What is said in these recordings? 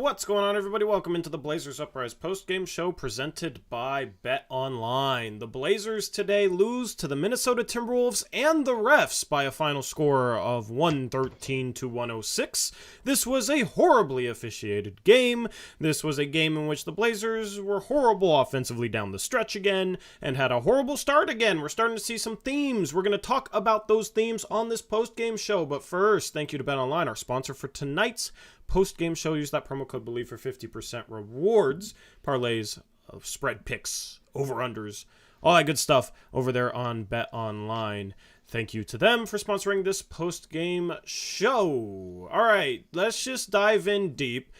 What's going on, everybody? Welcome into the Blazers Uprise postgame show presented by BetOnline. The Blazers today lose to the Minnesota Timberwolves and the refs by a final score of 113 to 106. This was a horribly officiated game. This was a game in which the Blazers were horrible offensively down the stretch again and had a horrible start again. We're starting to see some themes. We're going to talk about those themes on this postgame show. But first, thank you to BetOnline, our sponsor for tonight's post-game show. Use that promo code BELIEVE for 50% rewards, parlays of spread picks, over-unders, all that good stuff over there on BetOnline. Thank you to them for sponsoring this post-game show. All right, let's just dive in deep.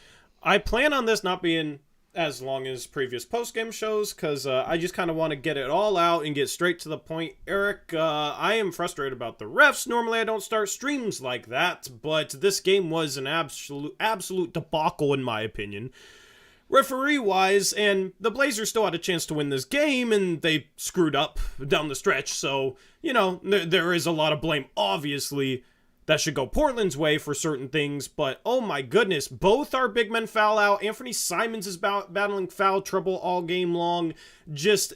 I plan on this not being as long as previous post-game shows because I just kind of want to get it all out and get straight to the point. Eric, I am frustrated about the refs. Normally I don't start streams like that, but this game was an absolute debacle in my opinion, referee-wise, and the Blazers still had a chance to win this game, and they screwed up down the stretch, so, you know, there is a lot of blame, obviously, that should go Portland's way for certain things, but oh my goodness, both our big men foul out. Anfernee Simons is battling foul trouble all game long. Just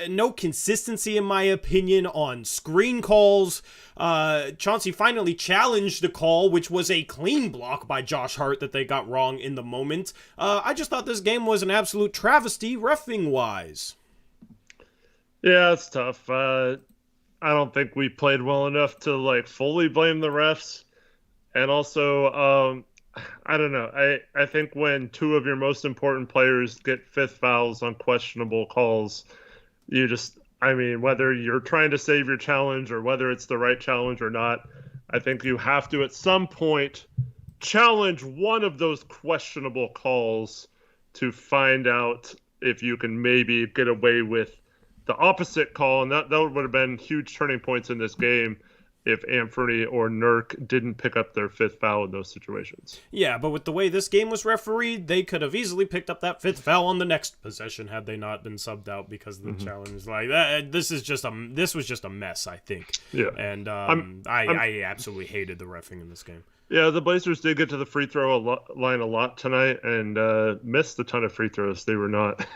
no consistency, in my opinion, on screen calls. Chauncey finally challenged the call, which was a clean block by Josh Hart that they got wrong in the moment. I just thought this game was an absolute travesty, reffing-wise. Yeah, it's tough. I don't think we played well enough to fully blame the refs. And also, I don't know. I think when two of your most important players get fifth fouls on questionable calls, whether you're trying to save your challenge or whether it's the right challenge or not, I think you have to at some point challenge one of those questionable calls to find out if you can maybe get away with the opposite call, and that would have been huge turning points in this game if Anfernee or Nurk didn't pick up their fifth foul in those situations. Yeah, but with the way this game was refereed, they could have easily picked up that fifth foul on the next possession had they not been subbed out because of the challenge. Like that, this was just a mess, I think. Yeah, and I absolutely hated the reffing in this game. Yeah, the Blazers did get to the free throw line a lot tonight and missed a ton of free throws. They were not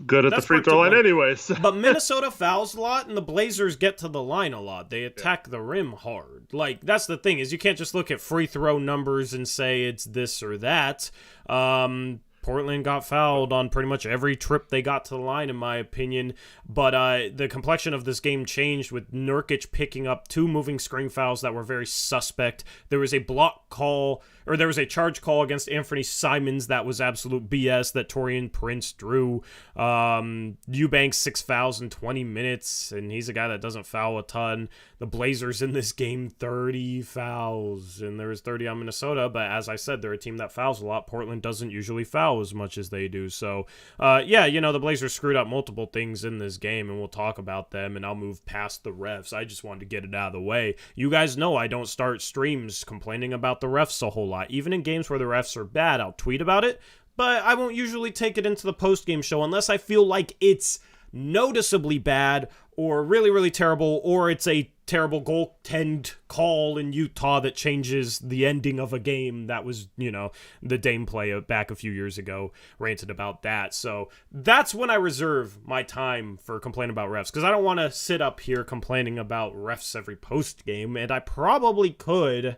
good at the free throw line anyways. But Minnesota fouls a lot, and the Blazers get to the line a lot. They attack the rim hard. Like, that's the thing, is you can't just look at free throw numbers and say it's this or that. Portland got fouled on pretty much every trip they got to the line, in my opinion. But the complexion of this game changed with Nurkic picking up two moving screen fouls that were very suspect. There was a block call, or there was a charge call against Anfernee Simons that was absolute BS that Taurean Prince drew. Eubanks 6 fouls in 20 minutes, and he's a guy that doesn't foul a ton. The Blazers in this game, 30 fouls, and there was 30 on Minnesota, but as I said, they're a team that fouls a lot. Portland doesn't usually foul as much as they do, so the Blazers screwed up multiple things in this game, and we'll talk about them, and I'll move past the refs. I just wanted to get it out of the way. You guys know I don't start streams complaining about the refs a whole lot. Even in games where the refs are bad, I'll tweet about it, but I won't usually take it into the post-game show unless I feel like it's noticeably bad or really, really terrible, or it's a terrible goaltend call in Utah that changes the ending of a game. That was, the Dame play back a few years ago, ranted about that. So that's when I reserve my time for complaining about refs, because I don't want to sit up here complaining about refs every post game, and I probably could,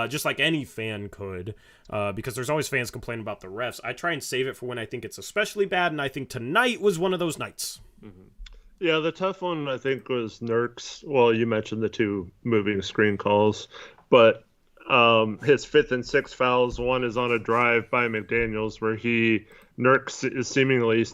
just like any fan could, because there's always fans complaining about the refs. I try and save it for when I think it's especially bad, and I think tonight was one of those nights. Mm-hmm. Yeah, the tough one, I think, was Nurk's. Well, you mentioned the two moving screen calls, but his fifth and sixth fouls, one is on a drive by McDaniels where Nurk is seemingly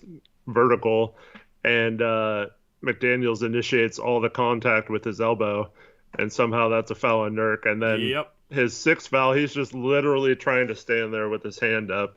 vertical, and McDaniels initiates all the contact with his elbow, and somehow that's a foul on Nurk. And then his sixth foul, he's just literally trying to stand there with his hand up.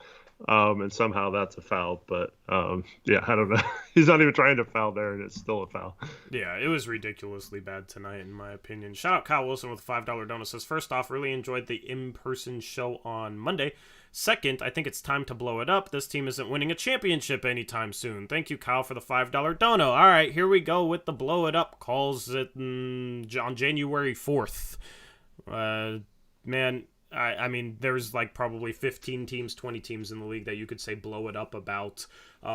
And somehow that's a foul, but I don't know. He's not even trying to foul there, and it's still a foul. Yeah, it was ridiculously bad tonight, in my opinion. Shout out Kyle Wilson with a $5 donut. Says, first off, really enjoyed the in-person show on Monday. Second, I think it's time to blow it up. This team isn't winning a championship anytime soon. Thank you, Kyle, for the $5 dono. All right, here we go with the blow it up calls on January 4th. Man, I mean, there's like probably 15 teams, 20 teams in the league that you could say blow it up about. The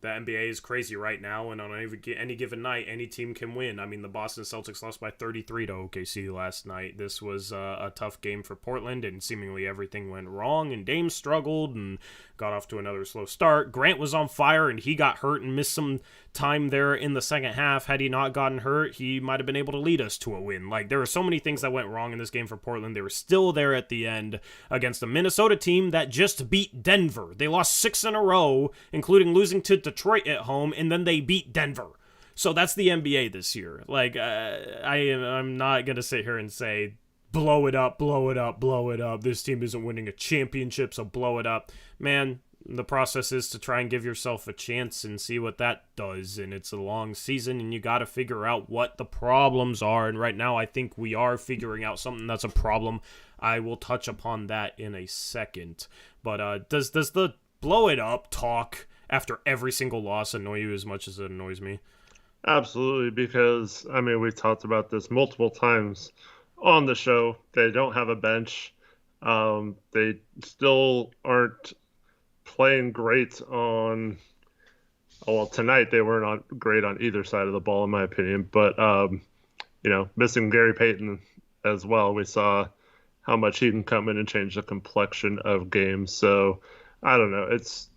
NBA is crazy right now, and on any given night, any team can win. I mean, the Boston Celtics lost by 33 to OKC last night. This was a tough game for Portland, and seemingly everything went wrong, and Dame struggled and got off to another slow start. Grant was on fire, and he got hurt and missed some time there in the second half. Had he not gotten hurt, he might have been able to lead us to a win. Like, there were so many things that went wrong in this game for Portland. They were still there at the end against a Minnesota team that just beat Denver. They lost 6 in a row, including losing to Detroit at home, and then they beat Denver. So that's the NBA this year. Like, I'm not going to sit here and say, blow it up, blow it up, blow it up. This team isn't winning a championship, so blow it up. Man, the process is to try and give yourself a chance and see what that does. And it's a long season, and you got to figure out what the problems are. And right now, I think we are figuring out something that's a problem. I will touch upon that in a second. But does the blow it up talk after every single loss annoy you as much as it annoys me? Absolutely, because, I mean, we've talked about this multiple times on the show. They don't have a bench. They still aren't playing great on... Well, tonight they weren't great on either side of the ball, in my opinion. But, missing Gary Payton as well, we saw how much he can come in and change the complexion of games. So, I don't know. It's...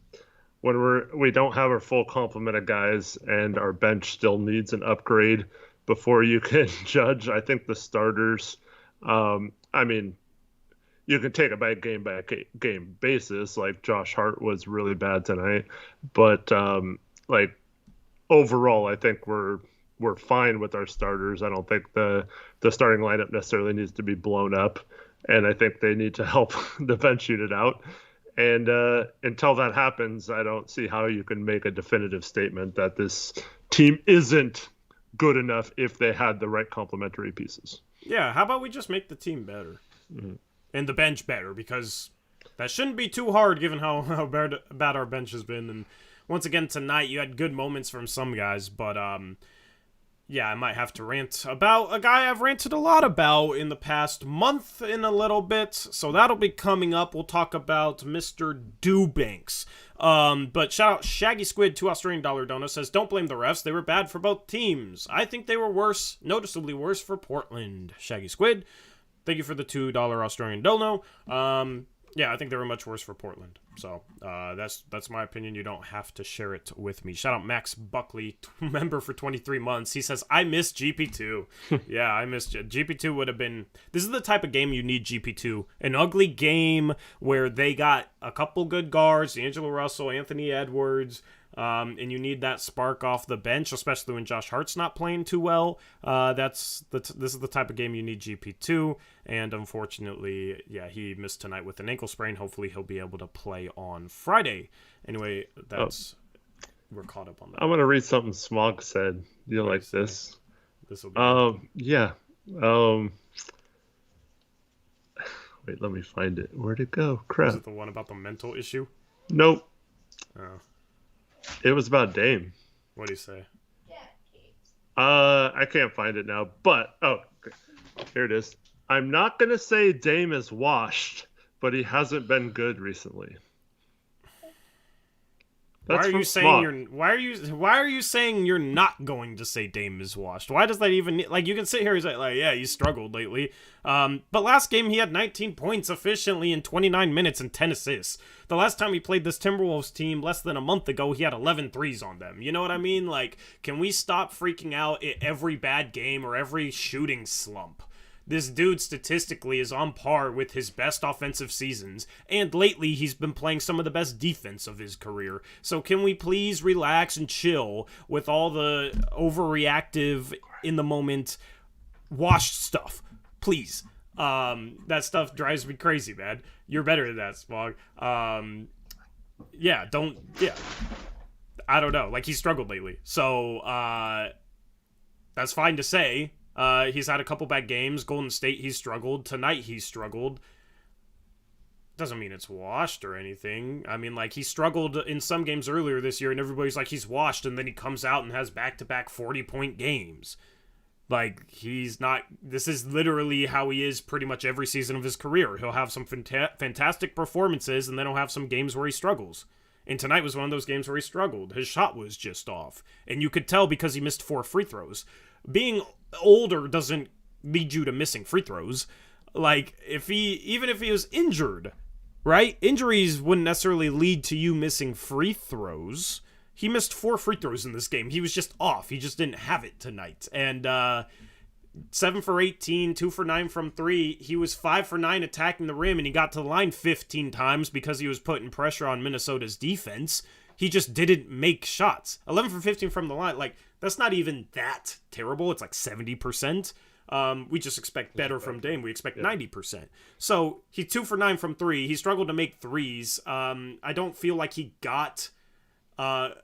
when we don't have our full complement of guys and our bench still needs an upgrade before you can judge. I think the starters, you can take it by game basis. Like Josh Hart was really bad tonight, but overall, I think we're fine with our starters. I don't think the starting lineup necessarily needs to be blown up, and I think they need to help the bench unit out. And until that happens, I don't see how you can make a definitive statement that this team isn't good enough if they had the right complementary pieces. Yeah, how about we just make the team better? Mm-hmm. And the bench better, because that shouldn't be too hard given how bad our bench has been. And once again, tonight, you had good moments from some guys, but yeah, I might have to rant about a guy I've ranted a lot about in the past month in a little bit. So that'll be coming up. We'll talk about Mr. Dewbanks. But shout out Shaggy Squid, $2 Australian donor, says, don't blame the refs. They were bad for both teams. I think they were worse, noticeably worse for Portland. Shaggy Squid, thank you for the $2 Australian dono. Yeah, I think they were much worse for Portland. So that's my opinion. You don't have to share it with me. Shout out Max Buckley, member for 23 months. He says, I miss GP2. Yeah, I missed it. GP2 would have been... This is the type of game you need GP2. An ugly game where they got a couple good guards, D'Angelo Russell, Anthony Edwards, and you need that spark off the bench, especially when Josh Hart's not playing too well. This is the type of game you need GP2, and unfortunately, yeah, he missed tonight with an ankle sprain. Hopefully, he'll be able to play on Friday. Anyway, we're caught up on that. I'm gonna read something Smog said. You like this? This will be. Yeah. Wait, let me find it. Where'd it go? Crap. Is it the one about the mental issue? Nope. Oh. It was about Dame. What do you say? I can't find it now, but okay. Here it is. I'm not gonna say Dame is washed, but he hasn't been good recently. Why are you saying you're not going to say Dame is washed? Why does that even, like, you can sit here and say, like, yeah, he's struggled lately. But last game he had 19 points efficiently in 29 minutes and 10 assists. The last time he played this Timberwolves team less than a month ago, he had 11 threes on them. You know what I mean? Like, can we stop freaking out at every bad game or every shooting slump? This dude statistically is on par with his best offensive seasons, and lately he's been playing some of the best defense of his career. So can we please relax and chill with all the overreactive, in the moment, washed stuff? Please. That stuff drives me crazy, man. You're better than that, Smog. Yeah. I don't know. Like, he struggled lately. So, that's fine to say. He's had a couple bad games. Golden State, he's struggled. Tonight, he's struggled. Doesn't mean it's washed or anything. I mean, like, he struggled in some games earlier this year, and everybody's like, he's washed, and then he comes out and has back-to-back 40-point games. Like, he's not, this is literally how he is pretty much every season of his career. He'll have some fantastic performances, and then he'll have some games where he struggles. And tonight was one of those games where he struggled. His shot was just off. And you could tell because he missed 4 free throws. Being older doesn't lead you to missing free throws. Like, even if he was injured, right? Injuries wouldn't necessarily lead to you missing free throws. He missed 4 free throws in this game. He was just off. He just didn't have it tonight. And 7 for 18, 2 for 9 from 3. He was 5 for 9 attacking the rim, and he got to the line 15 times because he was putting pressure on Minnesota's defense. He just didn't make shots. 11 for 15 from the line. Like, that's not even that terrible. It's like 70%. We just expect better from Dame. We expect 90%. So he's 2 for 9 from 3. He struggled to make threes. I don't feel like he got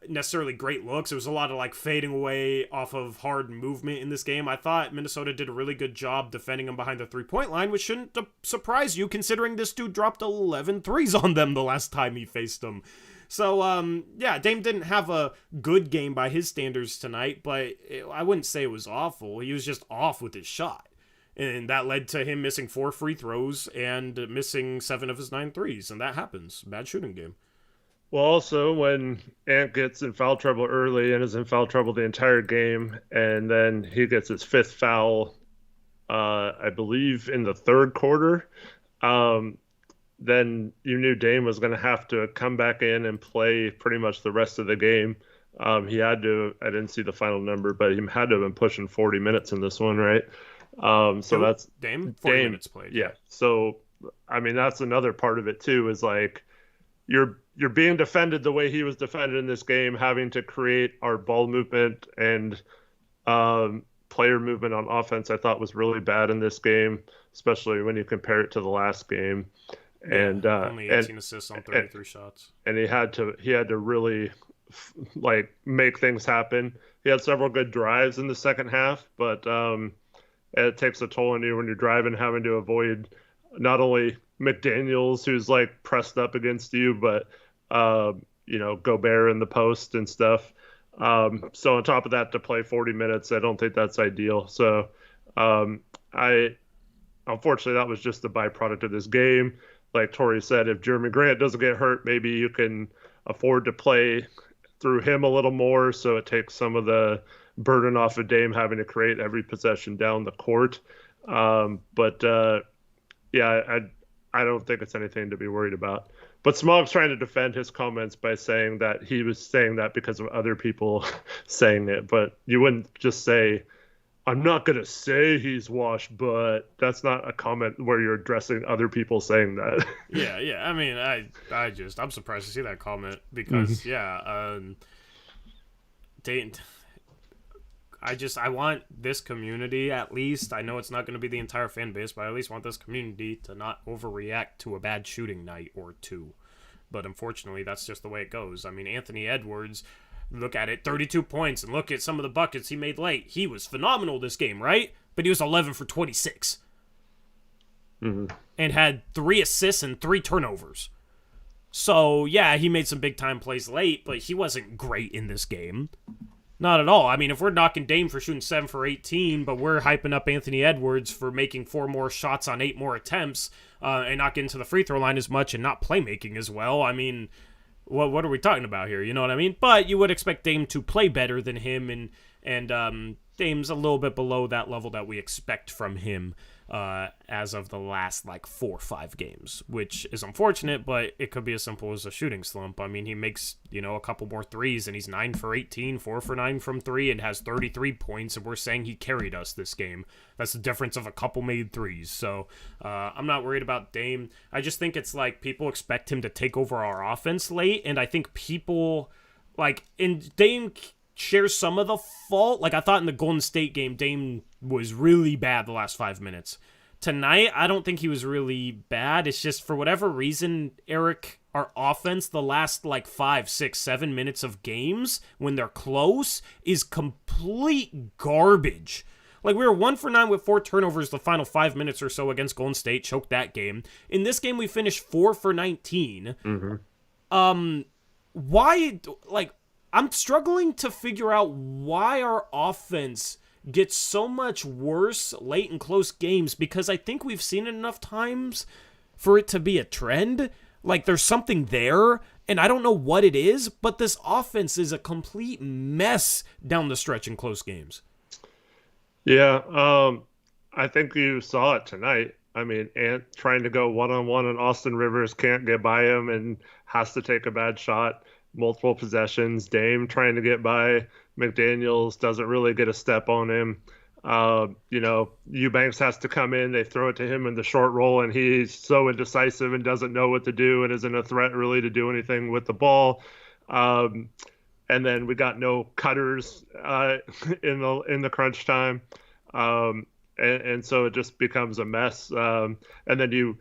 necessarily great looks. It was a lot of like fading away off of hard movement in this game. I thought Minnesota did a really good job defending him behind the 3-point line, which shouldn't surprise you considering this dude dropped 11 threes on them the last time he faced them. So, Dame didn't have a good game by his standards tonight, but I wouldn't say it was awful. He was just off with his shot. And that led to him missing 4 free throws and missing 7 of his 9 threes. And that happens. Bad shooting game. Well, also, when Ant gets in foul trouble early and is in foul trouble the entire game, and then he gets his 5th foul, I believe, in the 3rd quarter, then you knew Dame was going to have to come back in and play pretty much the rest of the game. He had to, I didn't see the final number, but he had to have been pushing 40 minutes in this one, right? So that's Dame, 40 minutes played. Yeah. So, I mean, that's another part of it too, is like, you're being defended the way he was defended in this game, having to create our ball movement and player movement on offense. I thought was really bad in this game, especially when you compare it to the last game. And only 18 assists on 33 shots. And he had to really like make things happen. He had several good drives in the second half, but it takes a toll on you when you're driving, having to avoid not only McDaniels, who's like pressed up against you, but Gobert in the post and stuff. So on top of that, to play 40 minutes, I don't think that's ideal. So unfortunately, that was just the byproduct of this game. Like Tori said, if Jeremy Grant doesn't get hurt, maybe you can afford to play through him a little more, so it takes some of the burden off of Dame having to create every possession down the court. I don't think it's anything to be worried about. But Smog's trying to defend his comments by saying that he was saying that because of other people saying it. But you wouldn't just say, I'm not going to say he's washed, but that's not a comment where you're addressing other people saying that. Yeah. I mean, I'm surprised to see that comment because, I want this community, at least, I know it's not going to be the entire fan base, but I at least want this community to not overreact to a bad shooting night or two. But unfortunately, that's just the way it goes. I mean, Anthony Edwards, look at it, 32 points, and look at some of the buckets he made late. He was phenomenal this game, right? But he was 11 for 26. And had 3 assists and 3 turnovers. So, yeah, he made some big-time plays late, but he wasn't great in this game. Not at all. I mean, if we're knocking Dame for shooting 7 for 18, but we're hyping up Anthony Edwards for making 4 more shots on 8 more attempts and not getting to the free throw line as much and not playmaking as well, I mean, what are we talking about here? You know what I mean? But you would expect Dame to play better than him, and Dame's a little bit below that level that we expect from him as of the last 4 or 5 games, which is unfortunate, but it could be as simple as a shooting slump. I mean, he makes a couple more threes and he's 9 for 18, 4 for 9 from 3, and has 33 points, and we're saying he carried us this game. That's the difference of a couple made threes. So I'm not worried about Dame. I just think it's people expect him to take over our offense late, and I think people and Dame shares some of the fault. I thought in the Golden State game, Dame was really bad the last 5 minutes. Tonight, I don't think he was really bad. It's just, for whatever reason, Eric, our offense, the last 5, 6, 7 minutes of games, when they're close, is complete garbage. We were 1 for 9 with 4 turnovers the final 5 minutes or so against Golden State, choked that game. In this game, we finished 4 for 19. Why, I'm struggling to figure out why our offense gets so much worse late in close games because I think we've seen it enough times for it to be a trend. Like, there's something there, and I don't know what it is, but this offense is a complete mess down the stretch in close games. Yeah, I think you saw it tonight. I mean, Ant trying to go one-on-one and Austin Rivers can't get by him and has to take a bad shot. Multiple possessions. Dame trying to get by McDaniels, doesn't really get a step on him. Eubanks has to come in. They throw it to him in the short roll, and he's so indecisive and doesn't know what to do and isn't a threat really to do anything with the ball. And then we got no cutters in the crunch time. And so it just becomes a mess. And then you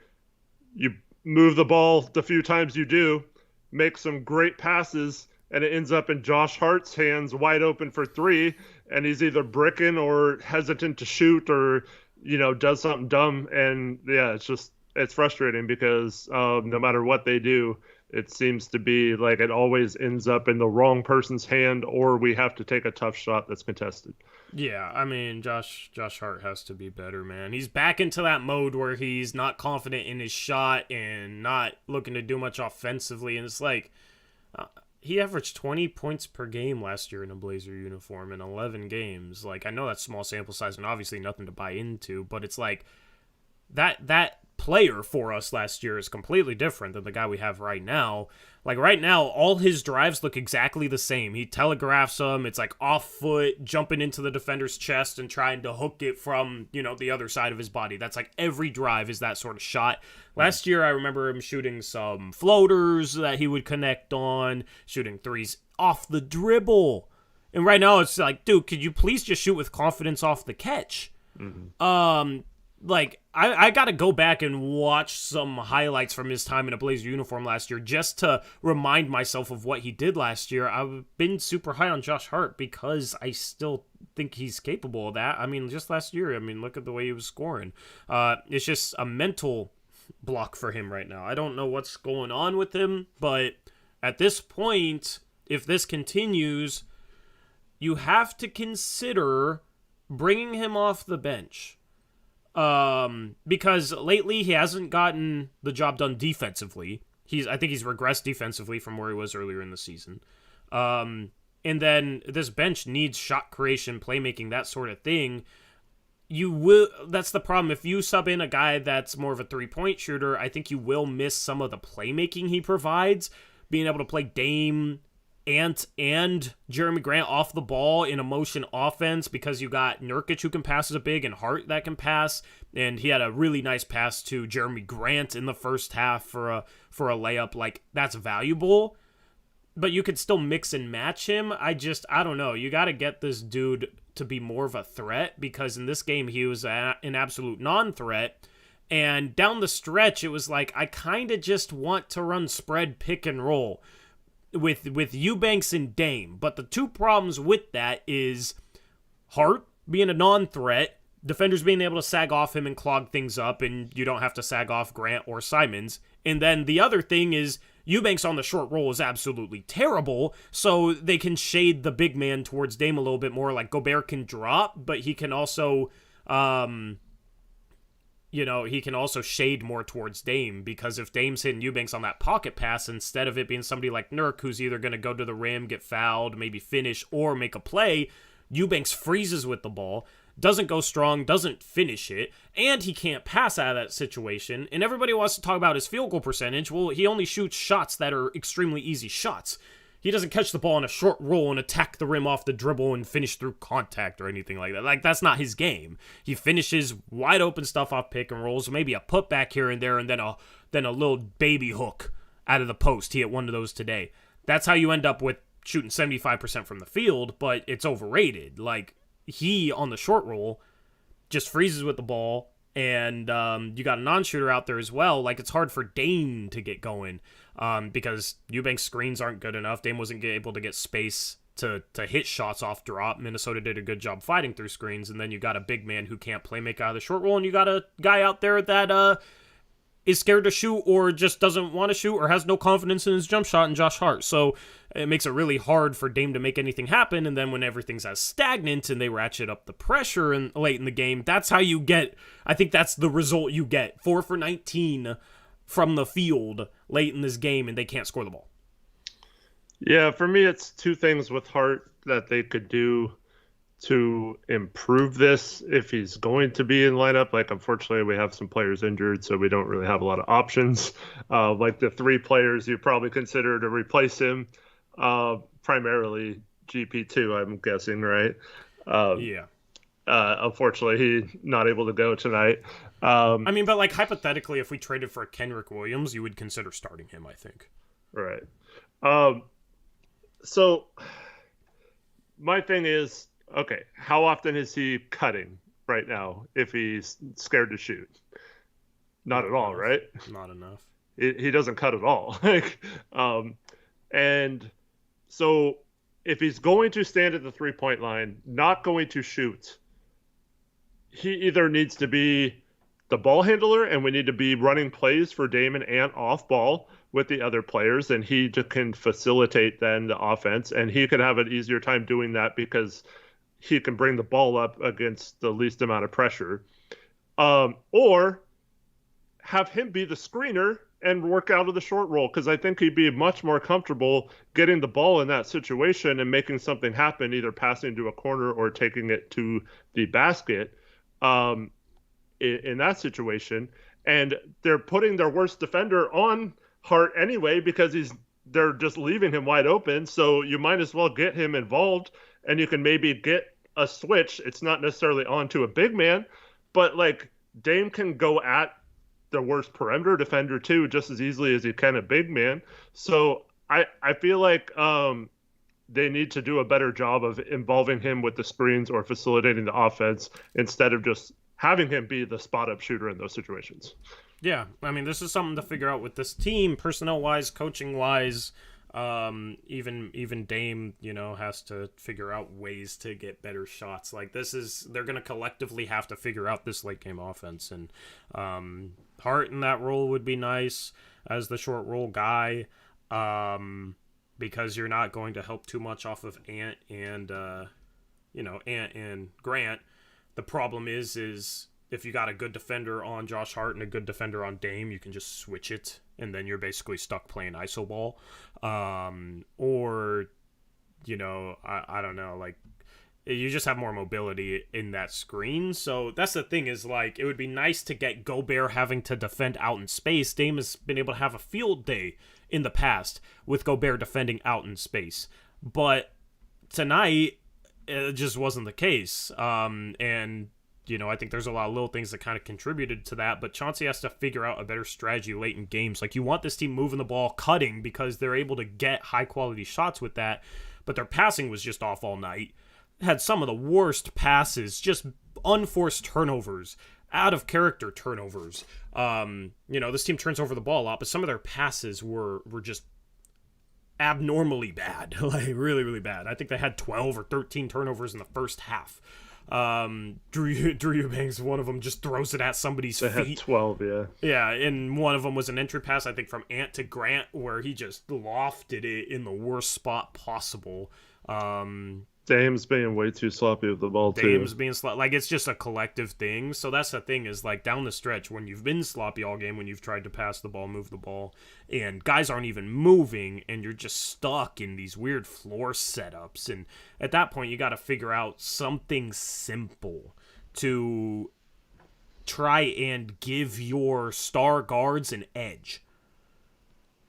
move the ball the few times you do, make some great passes, and it ends up in Josh Hart's hands wide open for three, and he's either bricking or hesitant to shoot or, does something dumb. And yeah, it's frustrating because no matter what they do, it seems to be like it always ends up in the wrong person's hand, or we have to take a tough shot that's contested. Yeah, I mean, Josh Hart has to be better, man. He's back into that mode where he's not confident in his shot and not looking to do much offensively. And it's like, he averaged 20 points per game last year in a Blazer uniform in 11 games. Like, I know that's small sample size and obviously nothing to buy into, but it's like that player for us last year is completely different than the guy we have right now. Like, right now, all his drives look exactly the same. He telegraphs them. It's like off foot, jumping into the defender's chest and trying to hook it from, the other side of his body. That's like every drive is that sort of shot. Last year, I remember him shooting some floaters that he would connect on, shooting threes off the dribble. And right now, it's like, dude, could you please just shoot with confidence off the catch? Mm-hmm. I got to go back and watch some highlights from his time in a Blazer uniform last year just to remind myself of what he did last year. I've been super high on Josh Hart because I still think he's capable of that. I mean, just last year, look at the way he was scoring. It's just a mental block for him right now. I don't know what's going on with him, but at this point, if this continues, you have to consider bringing him off the bench. Because lately he hasn't gotten the job done defensively. I think he's regressed defensively from where he was earlier in the season. And then this bench needs shot creation, playmaking, that sort of thing. That's the problem. If you sub in a guy that's more of a three-point shooter, I think you will miss some of the playmaking he provides. Being able to play Dame, Ant, and Jeremy Grant off the ball in a motion offense because you got Nurkic who can pass as a big and Hart that can pass, and he had a really nice pass to Jeremy Grant in the first half for a layup. Like, that's valuable, but you could still mix and match him. I don't know. You got to get this dude to be more of a threat because in this game he was an absolute non-threat. And down the stretch, it was like, I kind of just want to run spread pick and roll with Eubanks and Dame. But the two problems with that is Hart being a non-threat, defenders being able to sag off him and clog things up, and you don't have to sag off Grant or Simons. And then the other thing is Eubanks on the short roll is absolutely terrible, so they can shade the big man towards Dame a little bit more. Like, Gobert can drop, but he can also he can also shade more towards Dame, because if Dame's hitting Eubanks on that pocket pass, instead of it being somebody like Nurk, who's either going to go to the rim, get fouled, maybe finish, or make a play, Eubanks freezes with the ball, doesn't go strong, doesn't finish it, and he can't pass out of that situation. And everybody wants to talk about his field goal percentage. Well, he only shoots shots that are extremely easy shots. He doesn't catch the ball on a short roll and attack the rim off the dribble and finish through contact or anything like that. Like, that's not his game. He finishes wide open stuff off pick and rolls, maybe a putback here and there, and then a little baby hook out of the post. He hit one of those today. That's how you end up with shooting 75% from the field, but it's overrated. Like, he, on the short roll, just freezes with the ball, and you got a non-shooter out there as well. Like, it's hard for Dame to get going because Eubanks' screens aren't good enough. Dame wasn't able to get space to hit shots off drop. Minnesota did a good job fighting through screens, and then you got a big man who can't play make out of the short roll, and you got a guy out there that is scared to shoot or just doesn't want to shoot or has no confidence in his jump shot in Josh Hart. So it makes it really hard for Dame to make anything happen. And then when everything's as stagnant and they ratchet up the pressure late in the game, that's how you get, I think that's the result you get. 4 for 19 from the field late in this game, and they can't score the ball. Yeah, for me, it's two things with Hart that they could do to improve this if he's going to be in lineup. Like, unfortunately, we have some players injured, so we don't really have a lot of options. Like the 3 players you probably consider to replace him, primarily GP2, I'm guessing, right? Yeah. Unfortunately, he's not able to go tonight. I mean, but like hypothetically, if we traded for Kenrich Williams, you would consider starting him, I think. Right. So my thing is, okay, how often is he cutting right now if he's scared to shoot? Not at all, right? Not enough. He doesn't cut at all. And so if he's going to stand at the 3-point line, not going to shoot, he either needs to be the ball handler, and we need to be running plays for Dame and Ant off ball with the other players, and he just can facilitate then the offense, and he could have an easier time doing that because he can bring the ball up against the least amount of pressure. Or have him be the screener and work out of the short roll, because I think he'd be much more comfortable getting the ball in that situation and making something happen, either passing to a corner or taking it to the basket in that situation. And they're putting their worst defender on Hart anyway because they're just leaving him wide open. So you might as well get him involved, and you can maybe get a switch. It's not necessarily onto a big man, but like Dame can go at the worst perimeter defender too, just as easily as he can a big man. So I feel like they need to do a better job of involving him with the screens or facilitating the offense instead of just having him be the spot up shooter in those situations. Yeah, I mean, this is something to figure out with this team, personnel-wise, coaching-wise. Even Dame, has to figure out ways to get better shots. Like, they're going to collectively have to figure out this late-game offense. And Hart in that role would be nice as the short roll guy, because you're not going to help too much off of Ant and Grant. The problem is if you got a good defender on Josh Hart and a good defender on Dame, you can just switch it, and then you're basically stuck playing iso ball. Or, I don't know, like, you just have more mobility in that screen. So that's the thing is, like, it would be nice to get Gobert having to defend out in space. Dame has been able to have a field day in the past with Gobert defending out in space. But tonight, it just wasn't the case. And I think there's a lot of little things that kind of contributed to that, but Chauncey has to figure out a better strategy late in games. Like, you want this team moving the ball, cutting, because they're able to get high-quality shots with that, but their passing was just off all night. Had some of the worst passes, just unforced turnovers, out-of-character turnovers. This team turns over the ball a lot, but some of their passes were just abnormally bad, like really, really bad. I think they had 12 or 13 turnovers in the first half. Drew Eubanks, one of them just throws it at somebody's feet. They had 12, yeah. Yeah, and one of them was an entry pass, I think, from Ant to Grant, where he just lofted it in the worst spot possible. Dame's being way too sloppy with the ball, too. Dame's being sloppy. Like, it's just a collective thing. So that's the thing is, like, down the stretch, when you've been sloppy all game, when you've tried to pass the ball, move the ball, and guys aren't even moving, and you're just stuck in these weird floor setups. And at that point, you got to figure out something simple to try and give your star guards an edge.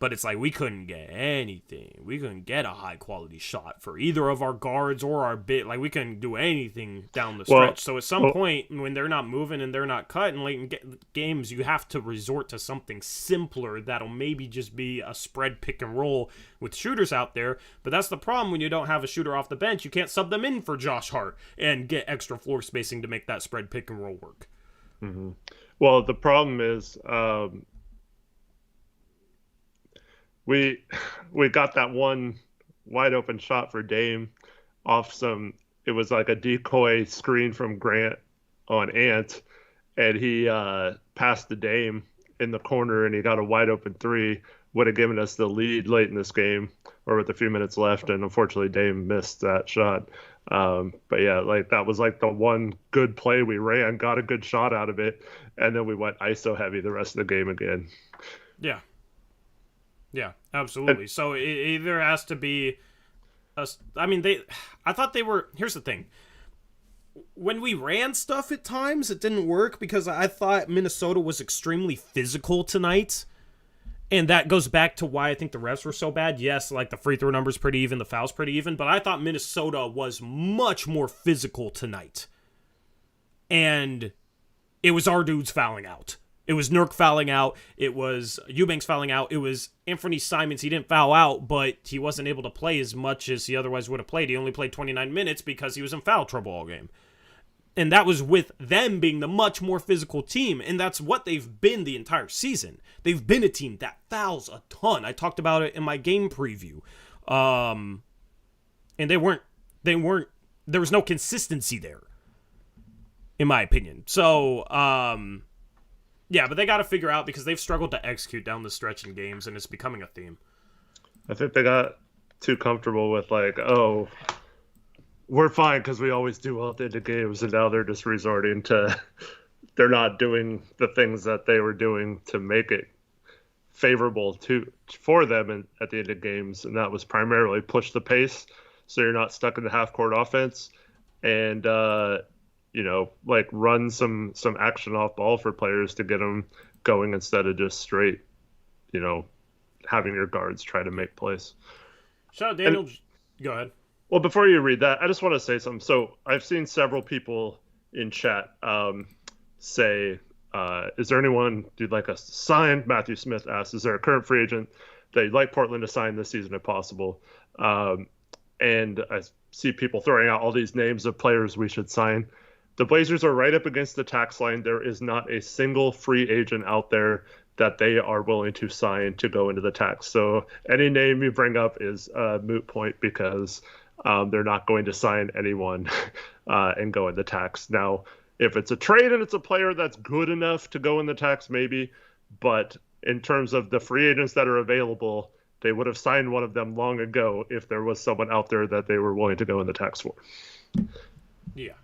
But it's like we couldn't get anything. We couldn't get a high-quality shot for either of our guards or our bit. Like, we couldn't do anything down the stretch. So at some point, when they're not moving and they're not cutting late in games, you have to resort to something simpler that'll maybe just be a spread pick and roll with shooters out there. But that's the problem when you don't have a shooter off the bench. You can't sub them in for Josh Hart and get extra floor spacing to make that spread pick and roll work. Mm-hmm. Well, the problem is... We got that one wide open shot for Dame off it was like a decoy screen from Grant on Ant, and he passed the Dame in the corner and he got a wide open three, would have given us the lead late in this game or with a few minutes left. And unfortunately, Dame missed that shot. But yeah, like that was like the one good play we ran, got a good shot out of it, and then we went ISO heavy the rest of the game again. Yeah. Yeah, absolutely. So it either has to be I thought they were, here's the thing. When we ran stuff at times, it didn't work because I thought Minnesota was extremely physical tonight. And that goes back to why I think the refs were so bad. Yes, like the free throw number's pretty even, the foul's pretty even, but I thought Minnesota was much more physical tonight. And it was our dudes fouling out. It was Nurk fouling out. It was Eubanks fouling out. It was Anfernee Simons. He didn't foul out, but he wasn't able to play as much as he otherwise would have played. He only played 29 minutes because he was in foul trouble all game. And that was with them being the much more physical team, and that's what they've been the entire season. They've been a team that fouls a ton. I talked about it in my game preview. And there was no consistency there, in my opinion. So, yeah, but they got to figure out because they've struggled to execute down the stretch in games, and it's becoming a theme. I think they got too comfortable with like, oh, we're fine because we always do well at the end of games, and now they're just resorting to they're not doing the things that they were doing to make it favorable for them at the end of games, and that was primarily push the pace so you're not stuck in the half court offense and like run some action off ball for players to get them going instead of just straight having your guards try to make plays. Shout out Daniel. Go ahead. Well, before you read that, I just want to say something. So I've seen several people in chat say, is there anyone you'd like us to sign? Matthew Smith asks, is there a current free agent that you'd like Portland to sign this season if possible? And I see people throwing out all these names of players we should sign. The Blazers are right up against the tax line. There is not a single free agent out there that they are willing to sign to go into the tax. So any name you bring up is a moot point because they're not going to sign anyone and go in the tax. Now, if it's a trade and it's a player that's good enough to go in the tax, maybe. But in terms of the free agents that are available, they would have signed one of them long ago if there was someone out there that they were willing to go in the tax for. Yeah.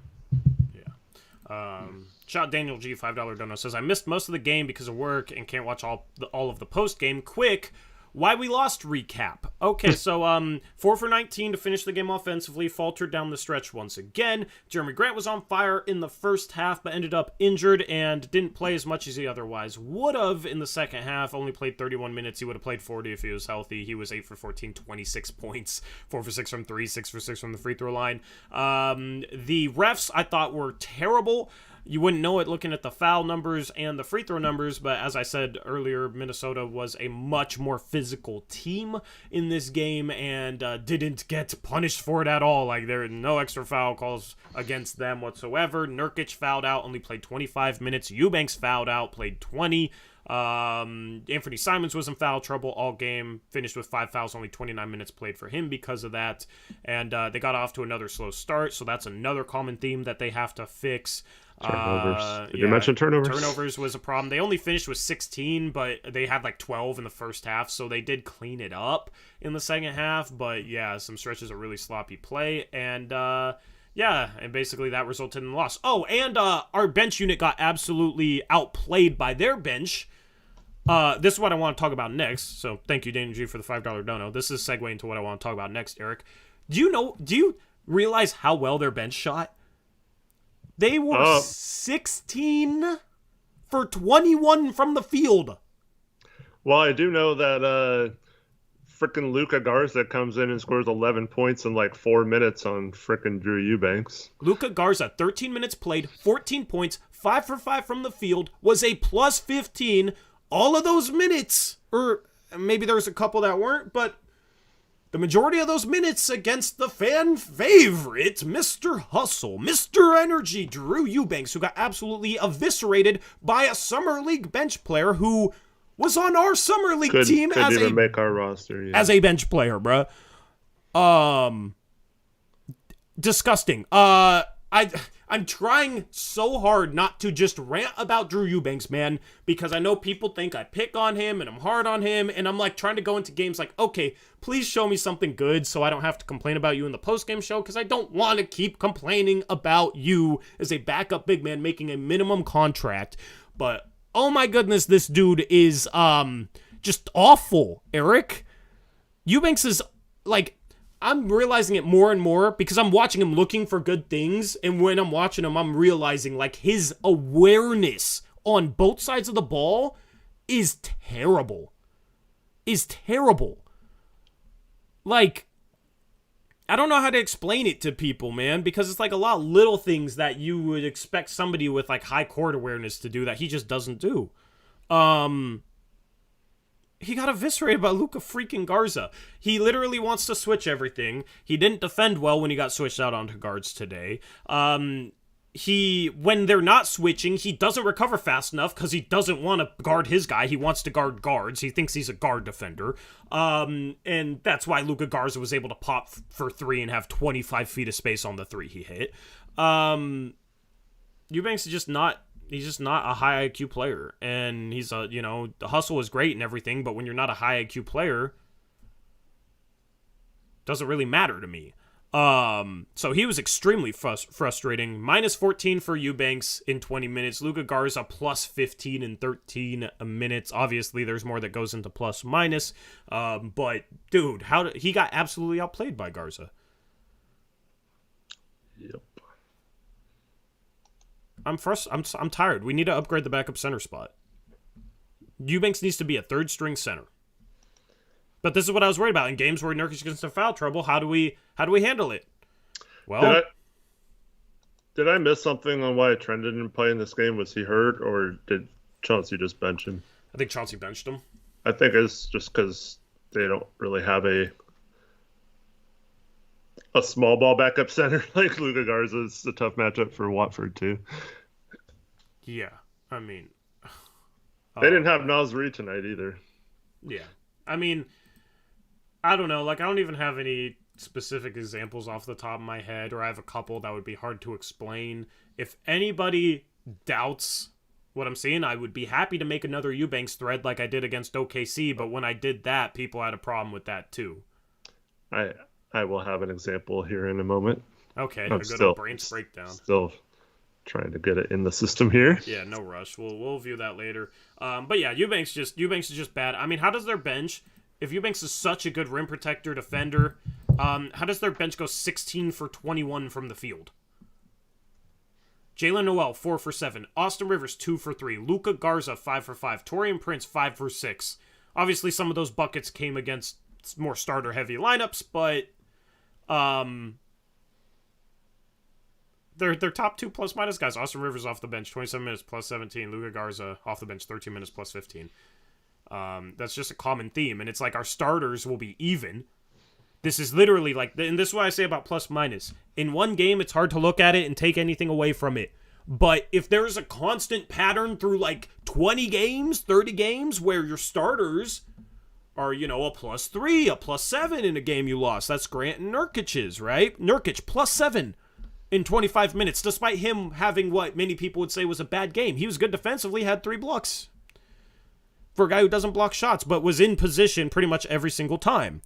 Shout out Daniel G, $5 dono, says, I missed most of the game because of work and can't watch all of the post-game. Quick, why we lost recap. Okay, so 4 for 19 to finish the game offensively, faltered down the stretch once again. Jeremy Grant was on fire in the first half, but ended up injured and didn't play as much as he otherwise would have in the second half. Only played 31 minutes. He would have played 40 if he was healthy. He was 8 for 14, 26 points, 4 for 6 from 3, 6 for 6 from the free throw line. The refs, I thought, were terrible. You wouldn't know it looking at the foul numbers and the free throw numbers, but as I said earlier, Minnesota was a much more physical team in this game and didn't get punished for it at all. Like, there are no extra foul calls against them whatsoever. Nurkic fouled out, only played 25 minutes. Eubanks fouled out, played 20. Anfernee Simons was in foul trouble all game, finished with 5 fouls, only 29 minutes played for him because of that. And they got off to another slow start, so that's another common theme that they have to fix. Turnovers. Did you mention turnovers? Turnovers was a problem. They only finished with 16, but they had like 12 in the first half, so they did clean it up in the second half. But yeah, some stretches of really sloppy play, and and basically that resulted in the loss. Oh, and our bench unit got absolutely outplayed by their bench. This is what I want to talk about next. So thank you, Daniel G, for the $5 dono. This is a segue into what I want to talk about next, Eric. Do you realize how well their bench shot? They were 16 for 21 from the field. Well, I do know that frickin' Luka Garza comes in and scores 11 points in like 4 minutes on frickin' Drew Eubanks. Luka Garza, 13 minutes played, 14 points, 5 for 5 from the field, was a plus 15. All of those minutes, or maybe there's a couple that weren't, but the majority of those minutes against the fan favorite, Mr. Hustle, Mr. Energy, Drew Eubanks, who got absolutely eviscerated by a Summer League bench player who was on our Summer League team couldn't even make our roster, as a bench player, bruh. Disgusting. I I'm trying so hard not to just rant about Drew Eubanks, man, because I know people think I pick on him and I'm hard on him, and I'm like trying to go into games like, okay, please show me something good so I don't have to complain about you in the postgame show, because I don't want to keep complaining about you as a backup big man making a minimum contract. But oh my goodness, this dude is just awful, Eric. Eubanks is like, I'm realizing it more and more because I'm watching him looking for good things, and when I'm watching him, I'm realizing like his awareness on both sides of the ball is terrible. Like, I don't know how to explain it to people, man, because it's like a lot of little things that you would expect somebody with like high court awareness to do that he just doesn't do. He got eviscerated by Luka freaking Garza. He literally wants to switch everything. He didn't defend well when he got switched out onto guards today. When they're not switching, he doesn't recover fast enough because he doesn't want to guard his guy. He wants to guard guards. He thinks he's a guard defender. And that's why Luka Garza was able to pop for three and have 25 feet of space on the three he hit. Eubanks is just not... He's just not a high IQ player, and he's the hustle is great and everything, but when you're not a high IQ player, it doesn't really matter to me. So he was extremely frustrating. Minus 14 for Eubanks in 20 minutes. Luka Garza plus 15 in 13 minutes. Obviously, there's more that goes into plus minus, but dude, he got absolutely outplayed by Garza. Yep. I'm tired. We need to upgrade the backup center spot. Eubanks needs to be a third string center. But this is what I was worried about in games where Nurkic gets into foul trouble. How do we handle it? Well, did I miss something on why Trent didn't play in this game? Was he hurt, or did Chauncey just bench him? I think Chauncey benched him. I think it's just because they don't really have a small ball backup center like Luka Garza. Is a tough matchup for Watford too. Yeah, I mean, they didn't have Naz Reid tonight either. Yeah, I mean, I don't know. Like, I don't even have any specific examples off the top of my head, or I have a couple that would be hard to explain. If anybody doubts what I'm seeing, I would be happy to make another Eubanks thread like I did against OKC. But when I did that, people had a problem with that too. I will have an example here in a moment. Okay, a good brains breakdown. Still trying to get it in the system here. Yeah, no rush. We'll view that later. But yeah, Eubanks is just bad. I mean, how does their bench, if Eubanks is such a good rim protector defender, how does their bench go 16 for 21 from the field? Jalen Noel 4 for 7, Austin Rivers 2 for 3, Luka Garza 5 for 5, Taurean Prince 5 for 6. Obviously, some of those buckets came against more starter heavy lineups, but their top two plus minus guys. Austin Rivers off the bench 27 minutes plus 17. Luka Garza off the bench 13 minutes plus 15. That's just a common theme, and it's like our starters will be even. This is literally like, and this is what I say about plus minus. In one game, it's hard to look at it and take anything away from it. But if there is a constant pattern through like 20 games, 30 games where your starters are, a plus 3, a plus 7 in a game you lost. That's Grant and Nurkic's, right? Nurkic plus 7 in 25 minutes, despite him having what many people would say was a bad game. He was good defensively, had 3 blocks. For a guy who doesn't block shots, but was in position pretty much every single time.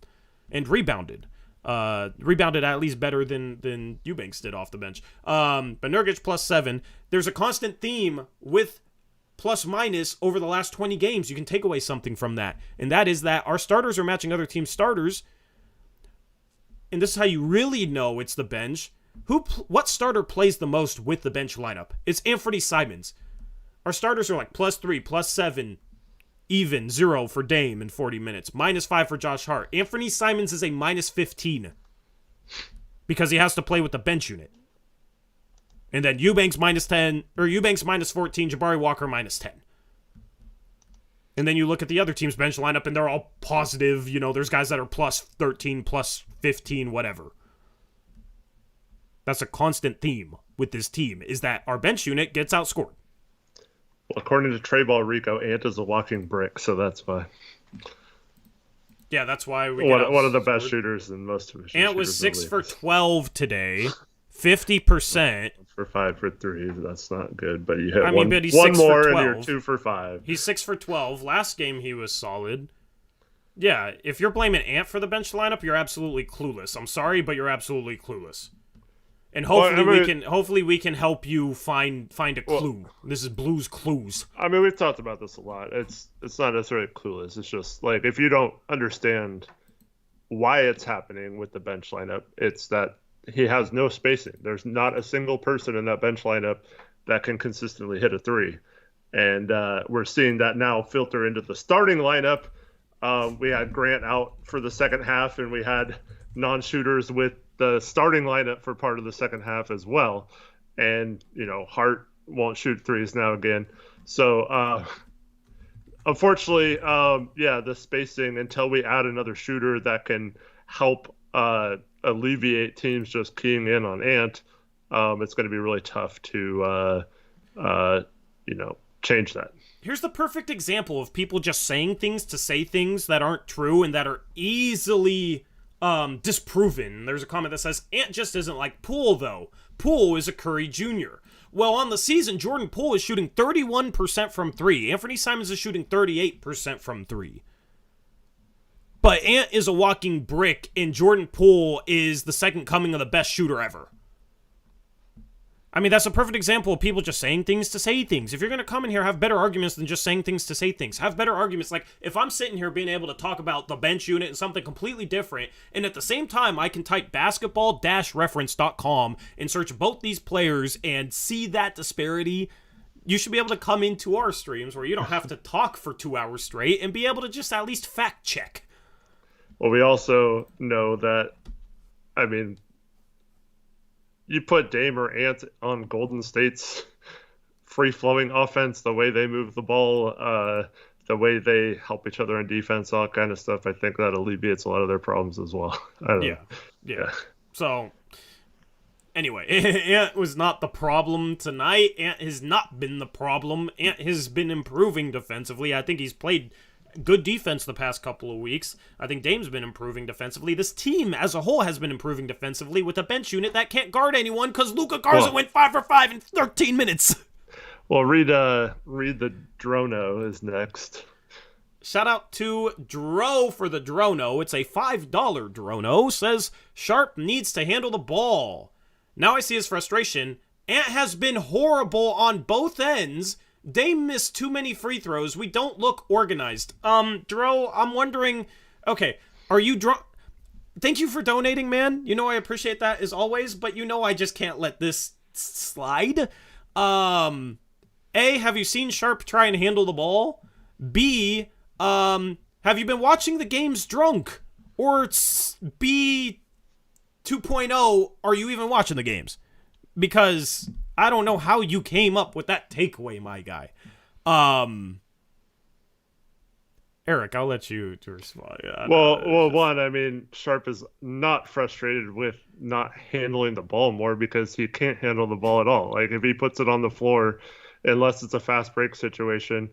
And rebounded. Rebounded at least better than Eubanks did off the bench. But Nurkic plus 7. There's a constant theme with plus minus over the last 20 games. You can take away something from that. And that is that our starters are matching other teams' starters. And this is how you really know it's the bench. What starter plays the most with the bench lineup? It's Anfernee Simons. Our starters are like plus 3, plus 7, even 0 for Dame in 40 minutes. Minus 5 for Josh Hart. Anfernee Simons is a minus 15 because he has to play with the bench unit. And then Eubanks minus 10, or Eubanks minus 14, Jabari Walker minus 10. And then you look at the other team's bench lineup and they're all positive. There's guys that are plus 13, plus 15, whatever. That's a constant theme with this team, is that our bench unit gets outscored. Well, according to Trey Rico, Ant is a walking brick, so that's why. Yeah, that's why we one of the best shooters in most of the Ant was 6 for 12 today. 50%. For 5 for 3, that's not good. But you hit but he's one 6 more for and 12. you're 2 for 5. He's 6 for 12. Last game he was solid. Yeah, if you're blaming Ant for the bench lineup, you're absolutely clueless. I'm sorry, but you're absolutely clueless. And hopefully we can help you find a clue. This is Blues Clues. I mean, we've talked about this a lot. It's not necessarily clueless. It's just like if you don't understand why it's happening with the bench lineup, it's that he has no spacing. There's not a single person in that bench lineup that can consistently hit a 3. And we're seeing that now filter into the starting lineup. We had Grant out for the second half, and we had non-shooters with the starting lineup for part of the second half as well. And, Hart won't shoot 3s now again. So, unfortunately, the spacing, until we add another shooter that can help alleviate teams just keying in on Ant, it's going to be really tough to, change that. Here's the perfect example of people just saying things to say things that aren't true and that are easily disproven. There's a comment that says, Ant just isn't like Poole, though. Poole is a Curry Jr. Well, on the season, Jordan Poole is shooting 31% from 3. Anfernee Simons is shooting 38% from 3. But Ant is a walking brick, and Jordan Poole is the second coming of the best shooter ever. I mean, that's a perfect example of people just saying things to say things. If you're going to come in here, have better arguments than just saying things to say things. Have better arguments. Like, if I'm sitting here being able to talk about the bench unit and something completely different, and at the same time, I can type basketball-reference.com and search both these players and see that disparity, you should be able to come into our streams where you don't have to talk for 2 hours straight and be able to just at least fact check. Well, we also know that, you put Dame or Ant on Golden State's free-flowing offense, the way they move the ball, the way they help each other on defense, all kind of stuff. I think that alleviates a lot of their problems as well. Yeah. So, anyway, Ant was not the problem tonight. Ant has not been the problem. Ant has been improving defensively. I think he's played good defense the past couple of weeks. I think Dame's been improving defensively. This team as a whole has been improving defensively with a bench unit that can't guard anyone because Luka Garza went 5 for 5 in 13 minutes. Well, read the Drono is next. Shout out to Dro for the Drono. It's a $5 Drono. Says Sharpe needs to handle the ball. Now I see his frustration. Ant has been horrible on both ends. Dame missed too many free throws. We don't look organized. Dro, I'm wondering, okay, are you Thank you for donating, man. I appreciate that as always, but I just can't let this slide. A, have you seen Sharpe try and handle the ball? B, have you been watching the games drunk? Or B 2.0, are you even watching the games? Because I don't know how you came up with that takeaway, my guy. Eric, I'll let you to respond. Sharpe is not frustrated with not handling the ball more because he can't handle the ball at all. Like, if he puts it on the floor, unless it's a fast break situation,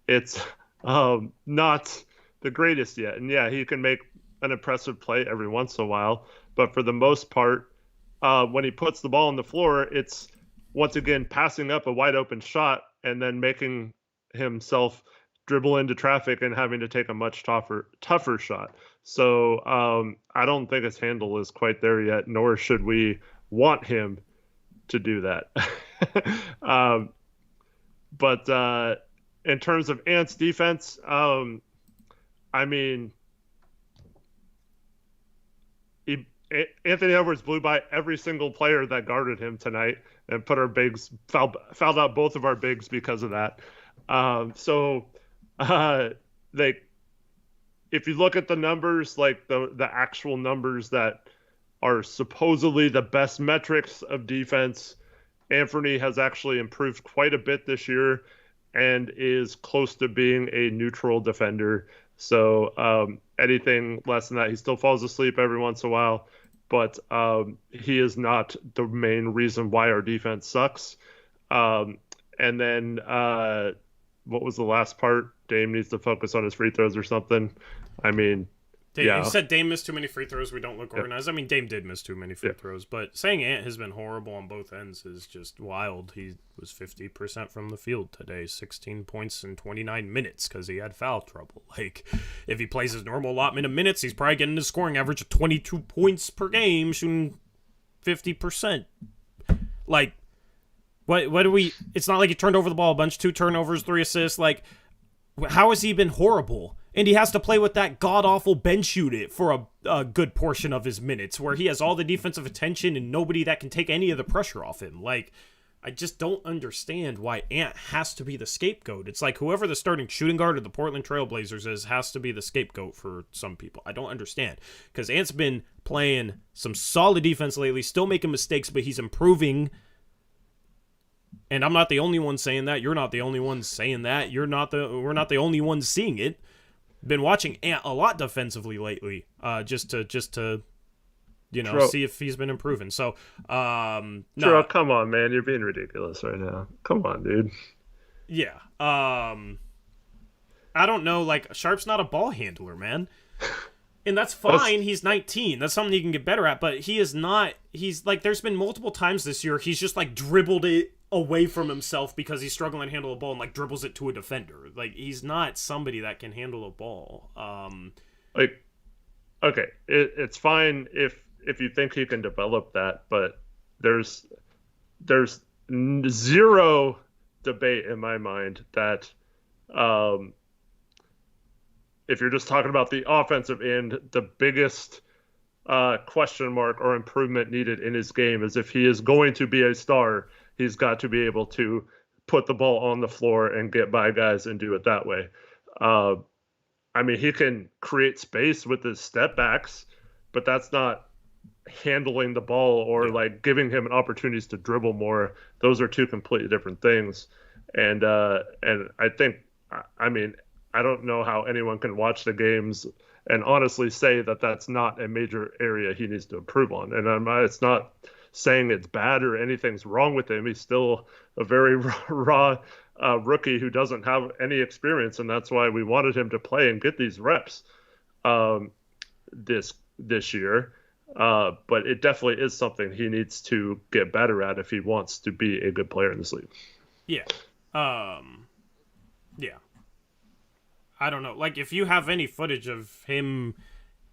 it's not the greatest yet. And yeah, he can make an impressive play every once in a while, but for the most part, when he puts the ball on the floor, it's once again passing up a wide open shot and then making himself dribble into traffic and having to take a much tougher shot. So I don't think his handle is quite there yet, nor should we want him to do that. But in terms of Ant's defense, Anthony Edwards blew by every single player that guarded him tonight and put our bigs, fouled out both of our bigs because of that. If you look at the numbers, like the actual numbers that are supposedly the best metrics of defense, Anfernee has actually improved quite a bit this year and is close to being a neutral defender. So anything less than that, he still falls asleep every once in a while, but he is not the main reason why our defense sucks. And then what was the last part? Dame needs to focus on his free throws or something. Dame You said Dame missed too many free throws. We don't look organized. I mean, Dame did miss too many free throws, but saying Ant has been horrible on both ends is just wild. He was 50% from the field today, 16 points in 29 minutes because he had foul trouble. Like, if he plays his normal allotment of minutes, he's probably getting a scoring average of 22 points per game, shooting 50%. Like, what do we... It's not like he turned over the ball a bunch, 2 turnovers, 3 assists. Like, how has he been horrible? And he has to play with that god-awful bench unit for a good portion of his minutes, where he has all the defensive attention and nobody that can take any of the pressure off him. Like, I just don't understand why Ant has to be the scapegoat. It's like whoever the starting shooting guard of the Portland Trailblazers is has to be the scapegoat for some people. I don't understand. Because Ant's been playing some solid defense lately, still making mistakes, but he's improving. And I'm not the only one saying that. You're not the only one saying that. We're not the only ones seeing it. Been watching Ant a lot defensively lately, just to see if he's been improving. So, no, come on, man, you're being ridiculous right now. Come on, dude. Yeah. I don't know. Like, Sharpe's not a ball handler, man, and that's fine. He's 19. That's something he can get better at. But he is not. He's like, there's been multiple times this year he's just like dribbled it away from himself because he's struggling to handle a ball and like dribbles it to a defender. Like, he's not somebody that can handle a ball. Like, okay, it's fine if you think he can develop that, but there's zero debate in my mind that if you're just talking about the offensive end, the biggest question mark or improvement needed in his game is if he is going to be a star, he's got to be able to put the ball on the floor and get by guys and do it that way. I mean, he can create space with his step backs, but that's not handling the ball or like giving him opportunities to dribble more. Those are two completely different things. And I think, I mean, I don't know how anyone can watch the games and honestly say that that's not a major area he needs to improve on. And it's not saying it's bad or anything's wrong with him. He's still a very raw rookie who doesn't have any experience, and that's why we wanted him to play and get these reps this year. But it definitely is something he needs to get better at if he wants to be a good player in this league. Yeah. Yeah. I don't know. Like, if you have any footage of him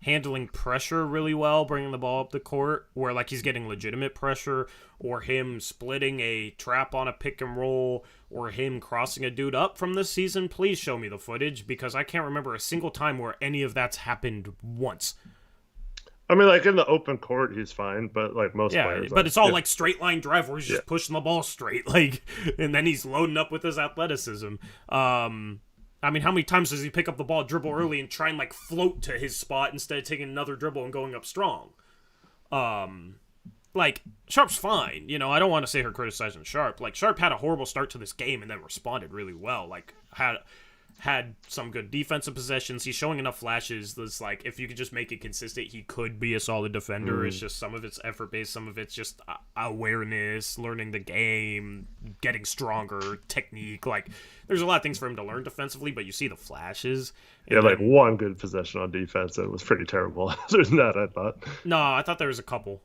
handling pressure really well, bringing the ball up the court, where like he's getting legitimate pressure, or him splitting a trap on a pick and roll, or him crossing a dude up from this season, please show me the footage, because I can't remember a single time where any of that's happened once. I mean, like in the open court, he's fine, but like most players. But it's all like straight line drive where he's just pushing the ball straight, like, and then he's loading up with his athleticism. I mean, how many times does he pick up the ball, dribble early, and try and like float to his spot instead of taking another dribble and going up strong? Like, Sharpe's fine. You know, I don't want to say her criticizing Sharpe. Like, Sharpe had a horrible start to this game and then responded really well. Like, had some good defensive possessions. He's showing enough flashes that's like, if you could just make it consistent, he could be a solid defender. It's just some of it's effort-based, some of it's just awareness, learning the game, getting stronger, technique. Like, there's a lot of things for him to learn defensively, but you see the flashes. Yeah, like one good possession on defense, and it was pretty terrible. Other than that, I thought. No, I thought there was a couple.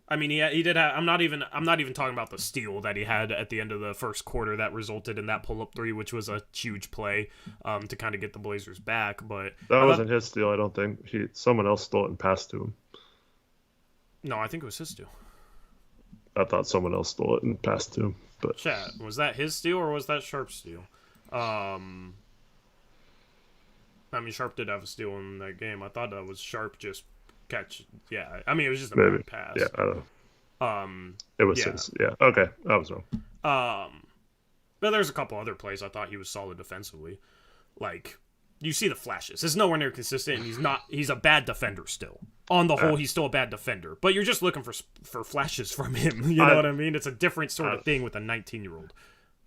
I mean, he did have. I'm not even talking about the steal that he had at the end of the first quarter that resulted in that pull-up three, which was a huge play to kind of get the Blazers back. But that wasn't his steal. I don't think someone else stole it and passed to him. No, I think it was his steal. I thought someone else stole it and passed to him. But chat, was that his steal or was that Sharpe's steal? I mean, Sharpe did have a steal in that game. I thought that was Sharpe just catch. Yeah, I mean, it was just a bad pass. Yeah, I don't know. It was his. Yeah, okay, I was wrong. But there's a couple other plays I thought he was solid defensively. Like, you see the flashes. It's nowhere near consistent, and he's a bad defender still. On the whole, he's still a bad defender. But you're just looking for flashes from him. You know what I mean? It's a different sort of thing with a 19-year-old.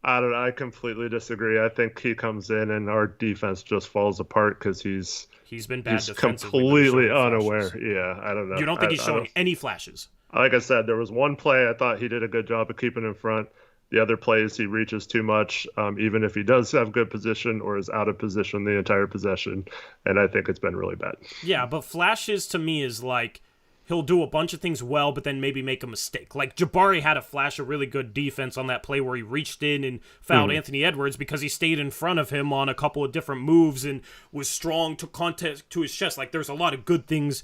I don't know. I completely disagree. I think he comes in and our defense just falls apart because he's been bad defensively. Completely unaware. Flashes. Yeah, I don't know. You don't think he's showing any flashes? Like I said, there was one play I thought he did a good job of keeping in front, The other plays, he reaches too much, even if he does have good position or is out of position the entire possession. And I think it's been really bad. Yeah, but flashes to me is like he'll do a bunch of things well, but then maybe make a mistake. Like Jabari had a flash of really good defense on that play where he reached in and fouled Anthony Edwards because he stayed in front of him on a couple of different moves and was strong, took contact to his chest. Like there's a lot of good things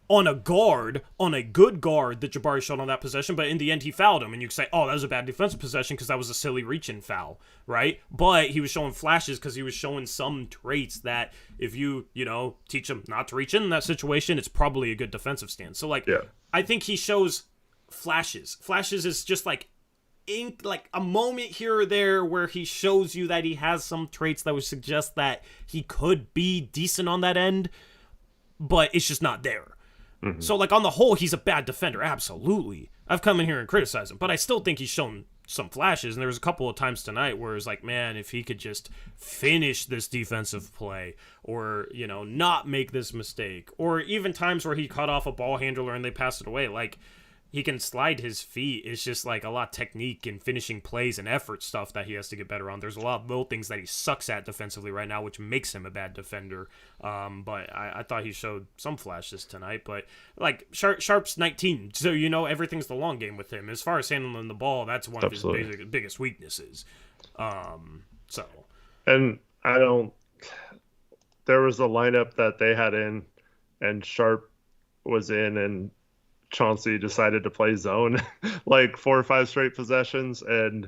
on a good guard that Jabari showed on that possession, but in the end he fouled him, and you can say, oh, that was a bad defensive possession because that was a silly reach-in foul, right? But he was showing flashes because he was showing some traits that if you teach him not to reach in that situation, it's probably a good defensive stance. So, like, I think he shows flashes. Flashes is just like a moment here or there where he shows you that he has some traits that would suggest that he could be decent on that end, but it's just not there. So, like, on the whole, he's a bad defender. Absolutely. I've come in here and criticized him, but I still think he's shown some flashes. And there was a couple of times tonight where it was like, man, if he could just finish this defensive play or, not make this mistake. Or even times where he cut off a ball handler and they passed it away. Like, he can slide his feet. It's just like a lot of technique and finishing plays and effort stuff that he has to get better on. There's a lot of little things that he sucks at defensively right now, which makes him a bad defender. But I thought he showed some flashes tonight. But like Sharpe's 19, so everything's the long game with him. As far as handling the ball, that's one of his biggest weaknesses. And there was a lineup that they had in, and Sharpe was in, and Chauncey decided to play zone like 4 or 5 straight possessions, and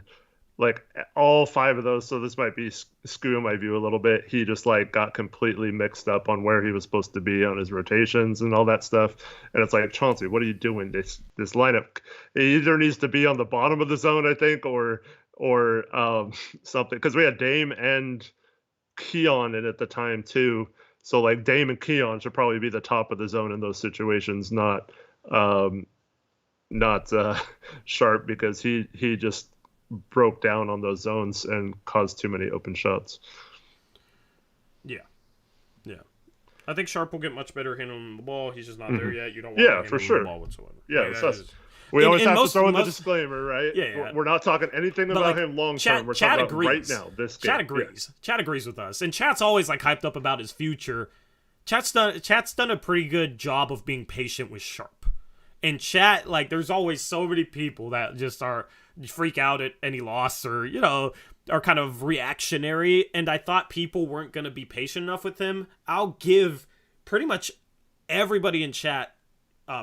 like all 5 of those, so this might be skewing my view a little bit, he just like got completely mixed up on where he was supposed to be on his rotations and all that stuff. And it's like, Chauncey, what are you doing? This lineup, it either needs to be on the bottom of the zone, I think, or something, because we had Dame and Keon in at the time too, so like Dame and Keon should probably be the top of the zone in those situations, not Sharpe, because he just broke down on those zones and caused too many open shots. Yeah. I think Sharpe will get much better handling the ball. He's just not there yet. You don't want to handle the ball whatsoever. Yeah, we always have to throw in the disclaimer, right? Yeah. We're not talking anything about him long term. We're talking about right now. This game. Chat agrees. Yeah. Chat agrees with us, and Chat's always like hyped up about his future. Chat's done a pretty good job of being patient with Sharpe. And Chat, like, there's always so many people that just freak out at any loss or, are kind of reactionary. And I thought people weren't going to be patient enough with him. I'll give pretty much everybody in Chat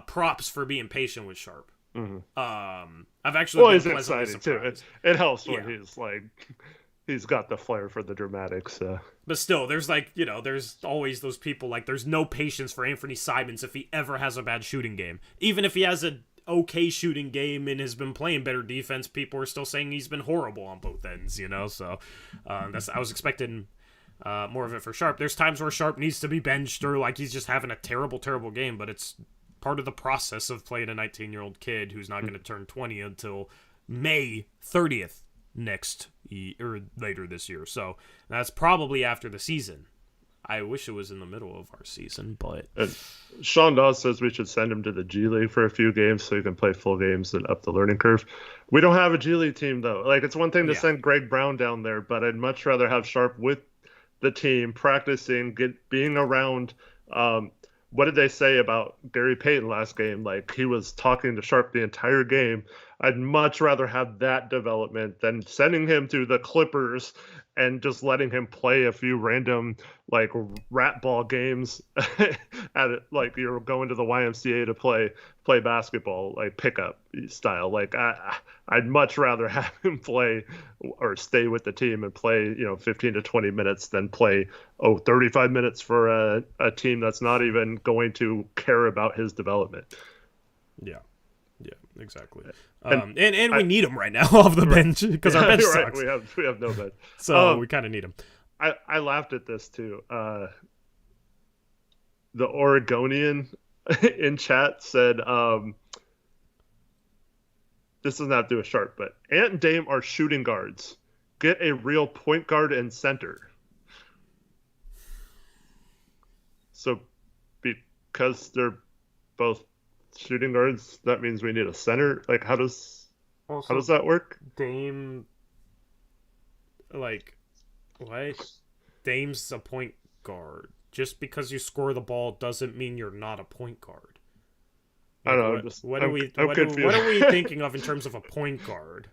props for being patient with Sharpe. I've actually been pleasantly surprised. It helps when he's like, he's got the flair for the dramatics. But still, there's there's always those people, like, there's no patience for Anfernee Simons if he ever has a bad shooting game. Even if he has a okay shooting game and has been playing better defense, people are still saying he's been horrible on both ends, So I was expecting more of it for Sharpe. There's times where Sharpe needs to be benched or like he's just having a terrible, terrible game, but it's part of the process of playing a 19-year-old kid who's not going to turn 20 until May 30th next or later this year. So that's probably after the season. I wish it was in the middle of our season, but Sean Dawes says we should send him to the G League for a few games so he can play full games and up the learning curve. We don't have a G League team though. Like, it's one thing to send Greg Brown down there, but I'd much rather have Sharpe with the team practicing, being around. What did they say about Gary Payton last game? Like, he was talking to Sharpe the entire game. I'd much rather have that development than sending him to the Clippers and just letting him play a few random like rat ball games like you're going to the YMCA to play basketball, like pickup style. Like I'd much rather have him play or stay with the team and play 15 to 20 minutes than play 35 minutes for a team that's not even going to care about his development. Yeah, exactly. And we need him right now off the bench because our bench sucks. Right. We have no bench, so we kind of need him. I laughed at this too. The Oregonian in chat said, "This does not do a Sharpe, but Ant and Dame are shooting guards. Get a real point guard and center." So, because they're both shooting guards, that means we need a center. Like, how does Also, How does that work? Dame, like, what? Dame's a point guard. Just because you score the ball doesn't mean you're not a point guard. I don't Like, know. I'm what confused. are we thinking of in terms of a point guard?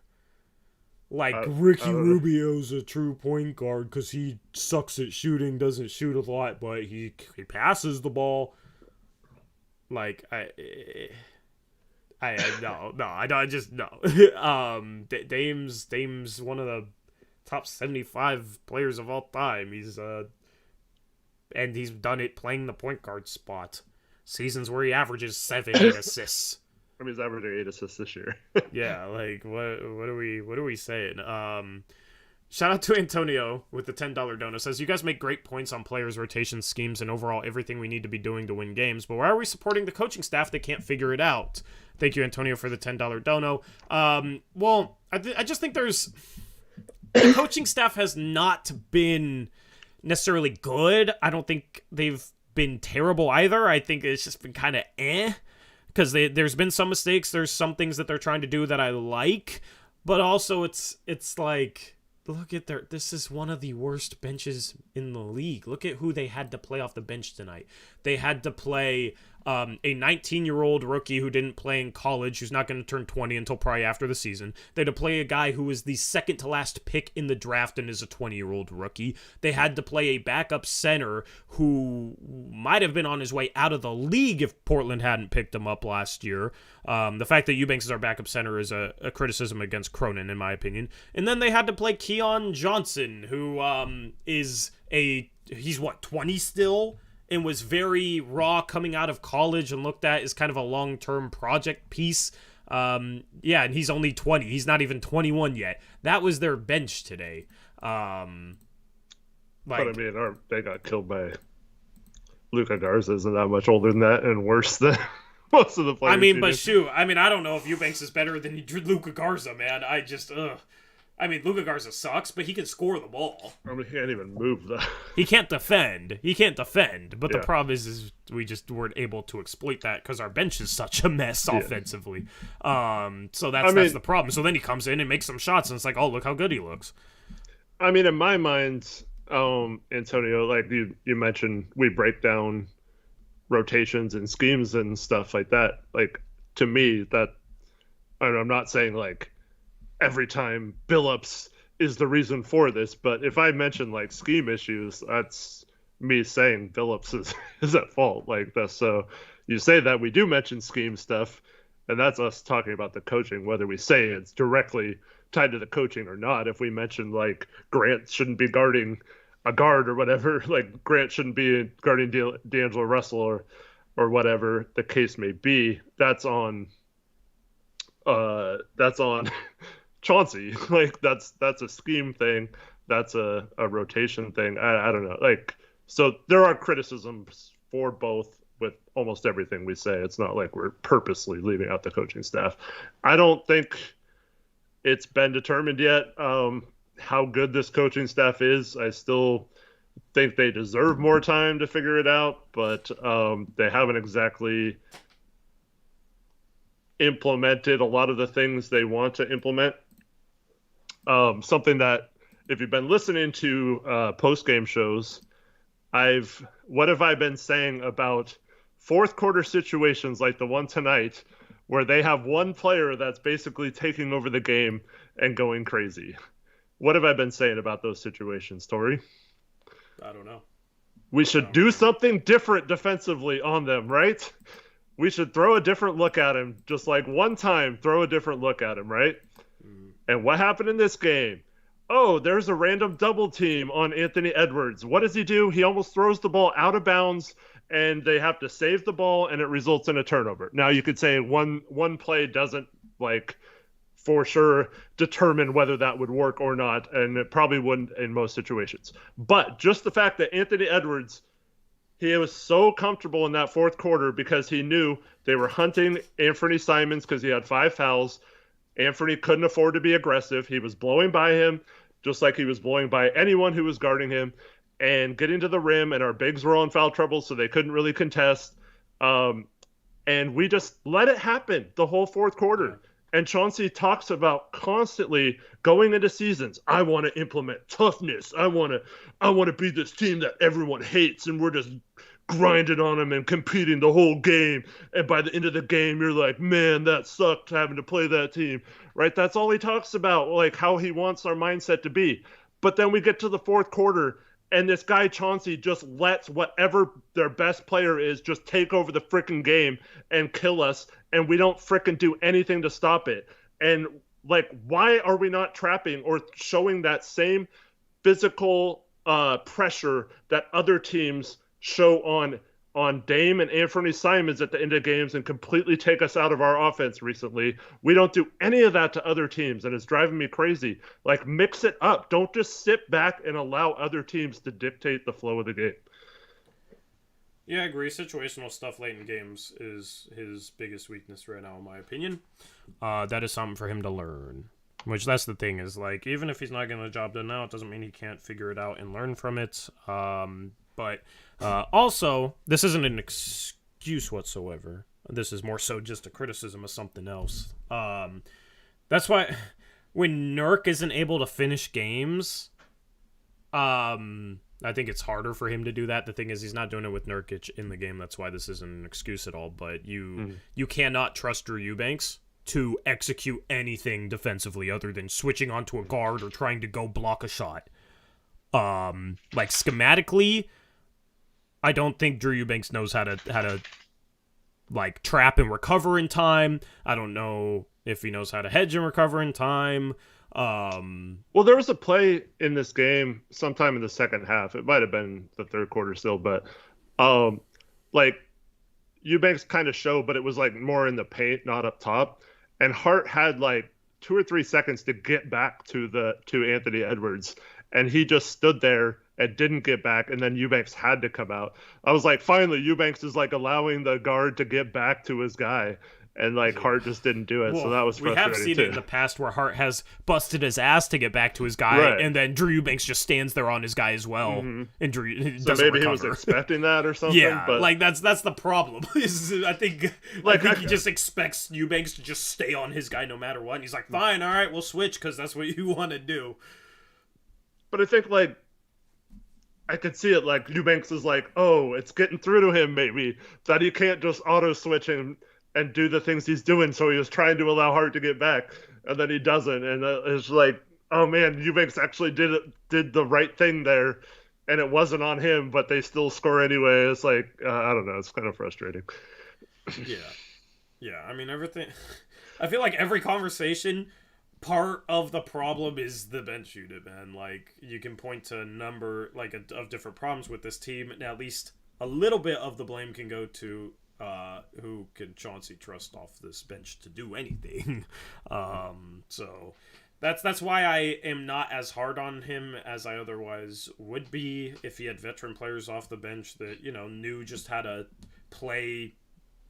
Like, I Ricky don't know. Rubio's a true point guard because he sucks at shooting, doesn't shoot a lot, but he passes the ball. Like, no, I just no. Dame's one of the top 75 players of all time. And he's done it playing the point guard spot. Seasons where he averages 7 assists. I mean, he's averaging 8 assists this year. Yeah, like what are we saying? Shout out to Antonio with the $10 dono. Says, you guys make great points on players, rotation schemes, and overall everything we need to be doing to win games. But why are we supporting the coaching staff that can't figure it out? Thank you, Antonio, for the $10 dono. Well, I just think the coaching staff has not been necessarily good. I don't think they've been terrible either. I think it's just been kind of because there's been some mistakes. There's some things that they're trying to do that I like, but also it's like, look at this is one of the worst benches in the league. Look at who they had to play off the bench tonight. They had to play a 19-year-old rookie who didn't play in college, who's not going to turn 20 until probably after the season. They had to play a guy who was the second to last pick in the draft and is a 20-year-old rookie. They had to play a backup center who might have been on his way out of the league if Portland hadn't picked him up last year. The fact that Eubanks is our backup center is a criticism against Cronin, in my opinion. And then they had to play Keon Johnson, who he's 20 still, and was very raw coming out of college and looked at as kind of a long-term project piece. And he's only 20. He's not even 21 yet. That was their bench today. But I mean, they got killed by Luka Garza. Isn't that much older than that and worse than most of the players. I mean, but shoot, I don't know if Eubanks is better than Luka Garza, man. Luka Garza sucks, but he can score the ball. I mean, he can't even move, though. He can't defend. But the problem is we just weren't able to exploit that because our bench is such a mess offensively. So that's the problem. So then he comes in and makes some shots, and it's like, oh, look how good he looks. I mean, in my mind, Antonio, like you mentioned, we break down rotations and schemes and stuff like that. Like, to me, I'm not saying like every time Billups is the reason for this, but if I mention like scheme issues, that's me saying Billups is at fault. Like that. So you say that we do mention scheme stuff, and that's us talking about the coaching, whether we say it's directly tied to the coaching or not. If we mention like Grant shouldn't be guarding a guard or whatever, like Grant shouldn't be guarding D'Angelo Russell or whatever the case may be, that's on Chauncey. Like that's a scheme thing, that's a rotation thing. I don't know. Like, so there are criticisms for both with almost everything we say. It's not like we're purposely leaving out the coaching staff. I don't think it's been determined yet how good this coaching staff is. I still think they deserve more time to figure it out, but they haven't exactly implemented a lot of the things they want to implement. Something that, if you've been listening to post-game shows, what have I been saying about fourth quarter situations like the one tonight where they have one player that's basically taking over the game and going crazy? What have I been saying about those situations, Tori? I don't know. We should do something different defensively on them, right? We should throw a different look at him. Just like one time, throw a different look at him, right? Mm-hmm. And what happened in this game? Oh, there's a random double team on Anthony Edwards. What does he do? He almost throws the ball out of bounds, and they have to save the ball, and it results in a turnover. Now, you could say one play doesn't, like, for sure determine whether that would work or not, and it probably wouldn't in most situations. But just the fact that Anthony Edwards, he was so comfortable in that fourth quarter because he knew they were hunting Anfernee Simons because he had 5 fouls. Anfernee couldn't afford to be aggressive. He was blowing by him just like he was blowing by anyone who was guarding him and getting to the rim, and our bigs were all in foul trouble, so they couldn't really contest. And we just let it happen the whole fourth quarter. And Chauncey talks about constantly going into seasons. I want to implement toughness. I want to be this team that everyone hates, and we're just grinding on them and competing the whole game. And by the end of the game, you're like, man, that sucked having to play that team, right? That's all he talks about, like how he wants our mindset to be. But then we get to the fourth quarter, and this guy Chauncey just lets whatever their best player is just take over the freaking game and kill us, and we don't freaking do anything to stop it. And like, why are we not trapping or showing that same physical pressure that other teams show on Dame and Anfernee Simons at the end of games and completely take us out of our offense recently? We don't do any of that to other teams, and it's driving me crazy. Like, mix it up. Don't just sit back and allow other teams to dictate the flow of the game. Yeah, I agree. Situational stuff late in games is his biggest weakness right now, in my opinion. That is something for him to learn. Which, that's the thing, is like, even if he's not getting the job done now, it doesn't mean he can't figure it out and learn from it. But also, this isn't an excuse whatsoever. This is more so just a criticism of something else. That's why when Nurk isn't able to finish games, I think it's harder for him to do that. The thing is, he's not doing it with Nurkic in the game. That's why this isn't an excuse at all. But you cannot trust Drew Eubanks to execute anything defensively other than switching onto a guard or trying to go block a shot. Like, schematically, I don't think Drew Eubanks knows how to like trap and recover in time. I don't know if he knows how to hedge and recover in time. Well, there was a play in this game sometime in the second half. It might have been the third quarter still, but like, Eubanks kind of showed, but it was like more in the paint, not up top. And Hart had like 2 or 3 seconds to get back to Anthony Edwards, and he just stood there and didn't get back, and then Eubanks had to come out. I was like, finally, Eubanks is like allowing the guard to get back to his guy, and like Hart just didn't do it. Well, so that was frustrating. We have seen it in the past where Hart has busted his ass to get back to his guy, right, and then Drew Eubanks just stands there on his guy as well, and Drew doesn't maybe recover. He was expecting that or something. Yeah, but like that's the problem. I think he just expects Eubanks to just stay on his guy no matter what. And he's like, fine, all right, we'll switch because that's what you want to do. But I think, like, I could see it, like, Eubanks is like, oh, it's getting through to him, maybe, that he can't just auto-switch and do the things he's doing, so he was trying to allow Hart to get back, and then he doesn't, and it's like, oh, man, Eubanks actually did the right thing there, and it wasn't on him, but they still score anyway. It's like, I don't know, it's kind of frustrating. Yeah, I mean, everything... I feel like every conversation... part of the problem is the bench unit, man. Like, you can point to a number of different problems with this team, and at least a little bit of the blame can go to who can Chauncey trust off this bench to do anything. So that's why I am not as hard on him as I otherwise would be if he had veteran players off the bench that, knew just how to play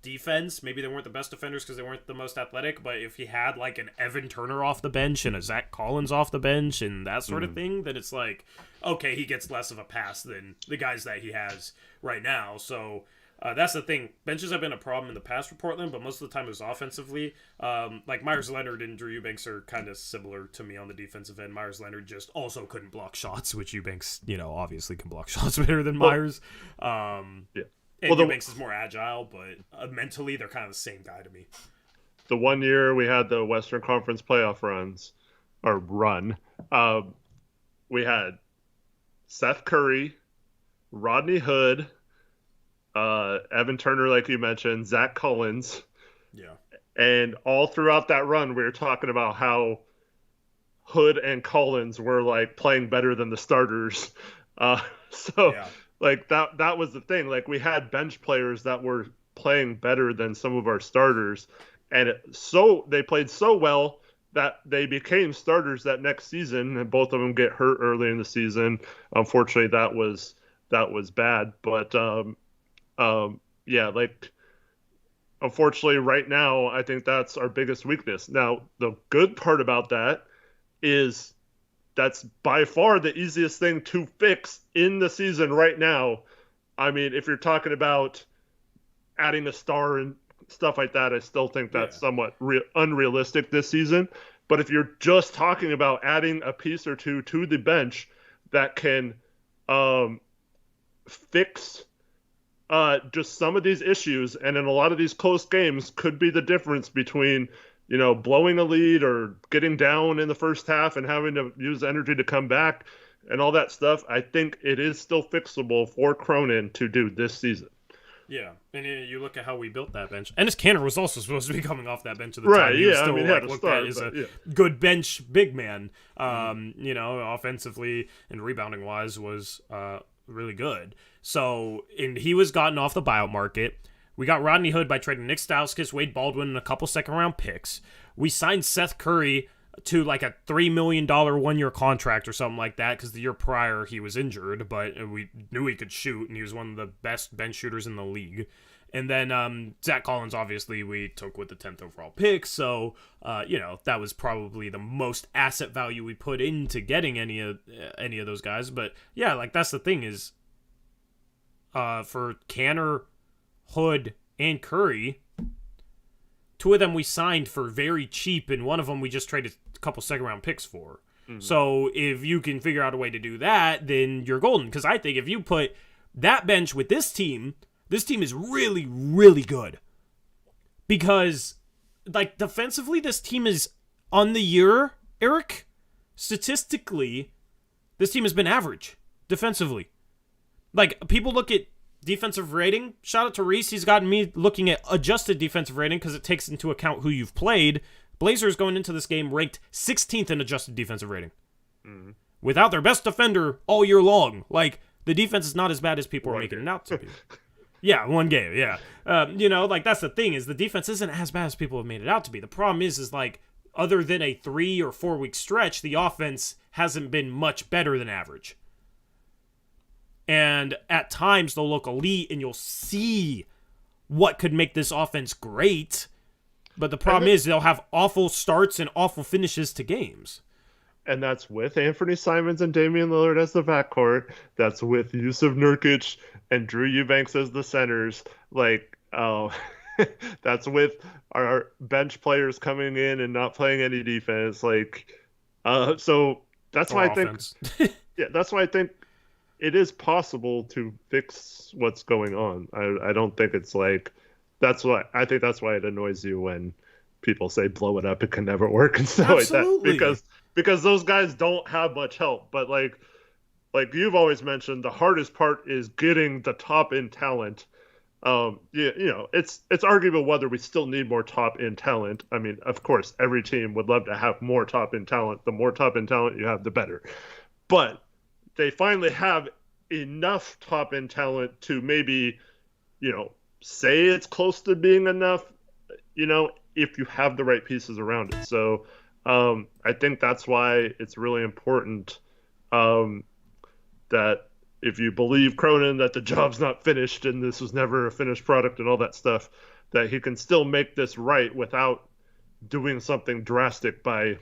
defense. Maybe they weren't the best defenders because they weren't the most athletic, but if he had like an Evan Turner off the bench and a Zach Collins off the bench and that sort of thing, then it's like, okay, he gets less of a pass than the guys that he has right now. So that's the thing. Benches have been a problem in the past for Portland, but most of the time it was offensively. Like, Myers Leonard and Drew Eubanks are kind of similar to me on the defensive end. Myers Leonard just also couldn't block shots, which Eubanks, obviously can block shots better than Myers. Yeah. And Eubanks is more agile, but mentally they're kind of the same guy to me. The 1 year we had the Western Conference playoff run, we had Seth Curry, Rodney Hood, Evan Turner, like you mentioned, Zach Collins. Yeah. And all throughout that run, we were talking about how Hood and Collins were like playing better than the starters. Yeah. Like, that was the thing. Like, we had bench players that were playing better than some of our starters. And they played so well that they became starters that next season, and both of them get hurt early in the season. Unfortunately, that was bad. But, yeah, like, unfortunately, right now, I think that's our biggest weakness. Now, the good part about that is that's by far the easiest thing to fix in the season right now. I mean, if you're talking about adding a star and stuff like that, I still think that's Yeah. somewhat unrealistic this season. But if you're just talking about adding a piece or two to the bench that can um, fix just some of these issues, and in a lot of these close games, could be the difference between blowing a lead or getting down in the first half and having to use energy to come back and all that stuff. I think it is still fixable for Cronin to do this season. Yeah, and you look at how we built that bench. Ennis Canner was also supposed to be coming off that bench at the Right, time. He was yeah, I still mean, he had to looked start, at as a but, yeah. good bench big man. Offensively and rebounding wise was really good. So, and he was gotten off the buyout market. We got Rodney Hood by trading Nick Stauskas, Wade Baldwin, and a couple second-round picks. We signed Seth Curry to like a $3 million one-year contract or something like that because the year prior he was injured, but we knew he could shoot, and he was one of the best bench shooters in the league. And then Zach Collins, obviously, we took with the 10th overall pick, so, that was probably the most asset value we put into getting any of those guys. But, yeah, like, that's the thing is, for Canner, Hood, and Curry, two of them we signed for very cheap, and one of them we just traded a couple second-round picks for. Mm-hmm. So if you can figure out a way to do that, then you're golden. Because I think if you put that bench with this team is really, really good. Because, like, defensively, this team is, on the year, Eric, statistically, this team has been average defensively. Like, people look at defensive rating. Shout out to Reese. He's gotten me looking at adjusted defensive rating because it takes into account who you've played. Blazers going into this game ranked 16th in adjusted defensive rating. Mm-hmm. Without their best defender all year long. Like, the defense is not as bad as people are making it out to be. Yeah, one game, yeah. That's the thing, is the defense isn't as bad as people have made it out to be. The problem is like, other than a 3 or 4 week stretch, the offense hasn't been much better than average. And at times they'll look elite and you'll see what could make this offense great. But the problem is they'll have awful starts and awful finishes to games. And that's with Anfernee Simons and Damian Lillard as the backcourt. That's with Yusuf Nurkic and Drew Eubanks as the centers. That's with our bench players coming in and not playing any defense. So that's why offense. I think, that's why I think it is possible to fix what's going on. I don't think it's that's why it annoys you when people say blow it up, it can never work and stuff Absolutely. like that. Because those guys don't have much help. But like you've always mentioned, the hardest part is getting the top end talent. It's arguable whether we still need more top end talent. I mean, of course, every team would love to have more top end talent. The more top end talent you have, the better. But they finally have enough top end talent to maybe, say it's close to being enough, if you have the right pieces around it. So I think that's why it's really important that if you believe Cronin that the job's not finished and this was never a finished product and all that stuff, that he can still make this right without doing something drastic by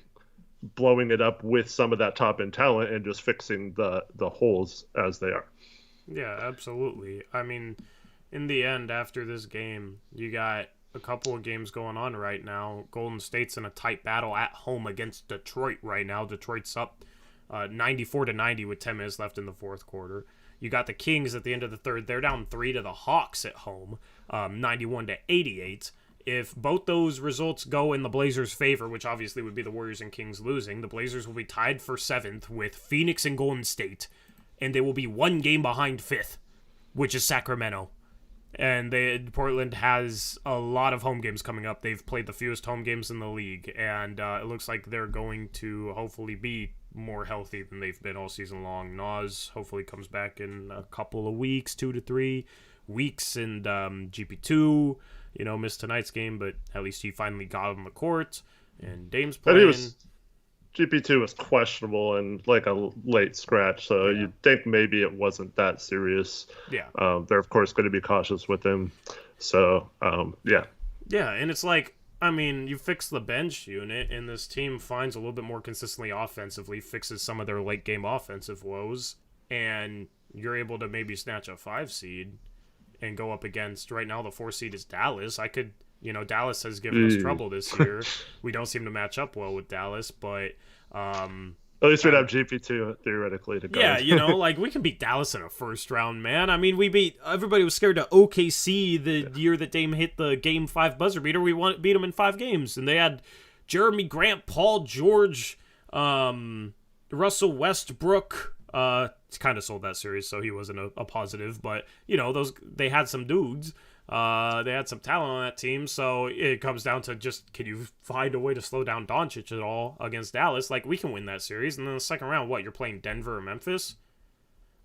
blowing it up with some of that top end talent and just fixing the holes as they are. Yeah, absolutely. I mean, in the end, after this game, you got a couple of games going on right now. Golden State's in a tight battle at home against Detroit right now. Detroit's up 94-90 with 10 minutes left in the fourth quarter. You got the Kings at the end of the third. They're down 3 to the Hawks at home, 91-88. If both those results go in the Blazers' favor, which obviously would be the Warriors and Kings losing, the Blazers will be tied for 7th with Phoenix and Golden State, and they will be 1 game behind 5th, which is Sacramento. And Portland has a lot of home games coming up. They've played the fewest home games in the league, and it looks like they're going to hopefully be more healthy than they've been all season long. Nas hopefully comes back in a couple of weeks, 2 to 3 weeks, and GP2, missed tonight's game, but at least he finally got on the court, and Dame's playing. GP2 was questionable and like a late scratch, so you'd think maybe it wasn't that serious. Yeah. They're, of course, going to be cautious with him. So, yeah. Yeah, and it's like, I mean, you fix the bench unit, and this team finds a little bit more consistently offensively, fixes some of their late-game offensive woes, and you're able to maybe snatch a 5 seed and go up against, right now the 4 seed is Dallas. I could You know, Dallas has given us trouble this year. We don't seem to match up well with Dallas, but at least we'd have GP2 theoretically to guard. Yeah, you know, like we can beat Dallas in a first round, man. I mean, everybody was scared of OKC the year that Dame hit the Game 5 buzzer beater. We beat them in 5 games, and they had Jeremy Grant, Paul George, Russell Westbrook. Kind of sold that series, so he wasn't a positive, but you know, they had some dudes. They had some talent on that team, so it comes down to just, can you find a way to slow down Doncic at all against Dallas? Like, we can win that series, and then the second round, what, you're playing Denver or Memphis?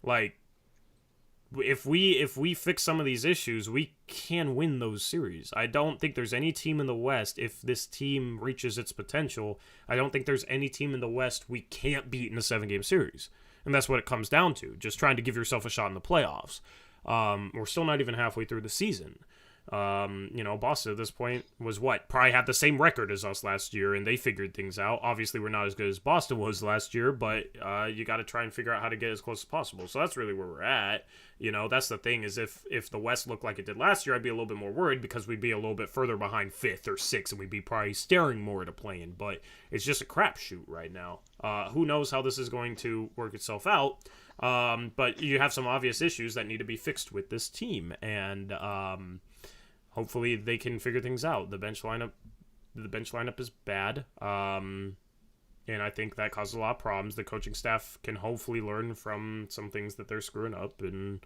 Like, if we fix some of these issues, we can win those series. I don't think there's any team in the West, if this team reaches its potential, I don't think there's any team in the West we can't beat in a 7-game series. And that's what it comes down to, just trying to give yourself a shot in the playoffs. We're still not even halfway through the season. You know, Boston at this point was probably had the same record as us last year, and they figured things out. Obviously, we're not as good as Boston was last year, but you got to try and figure out how to get as close as possible. So that's really where we're at. You know, that's the thing, is if the West looked like it did last year, I'd be a little bit more worried because we'd be a little bit further behind 5th or 6th, and we'd be probably staring more at a play-in. But it's just a crapshoot right now. Who knows how this is going to work itself out? But you have some obvious issues that need to be fixed with this team, and hopefully they can figure things out. The bench lineup is bad, and I think that causes a lot of problems. The coaching staff can hopefully learn from some things that they're screwing up, and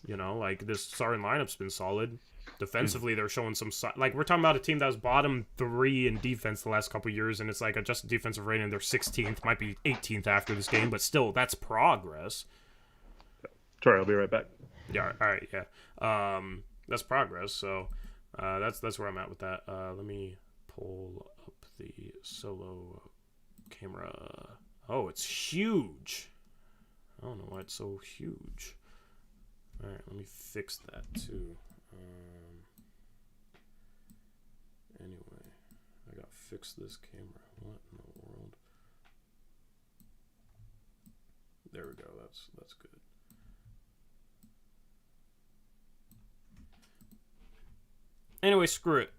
you know, like, this starting lineup's been solid. Defensively, they're showing some like, we're talking about a team that was bottom 3 in defense the last couple years, and it's like adjusted defensive rating, they're 16th, might be 18th after this game, but still, that's progress. Sorry, I'll be right back. Yeah, all right, yeah. That's progress, so that's where I'm at with that. Let me pull up the solo camera. Oh, it's huge. I don't know why it's so huge. All right, let me fix that too. Anyway, I gotta fix this camera. What in the world? There we go. That's good. Anyway, screw it.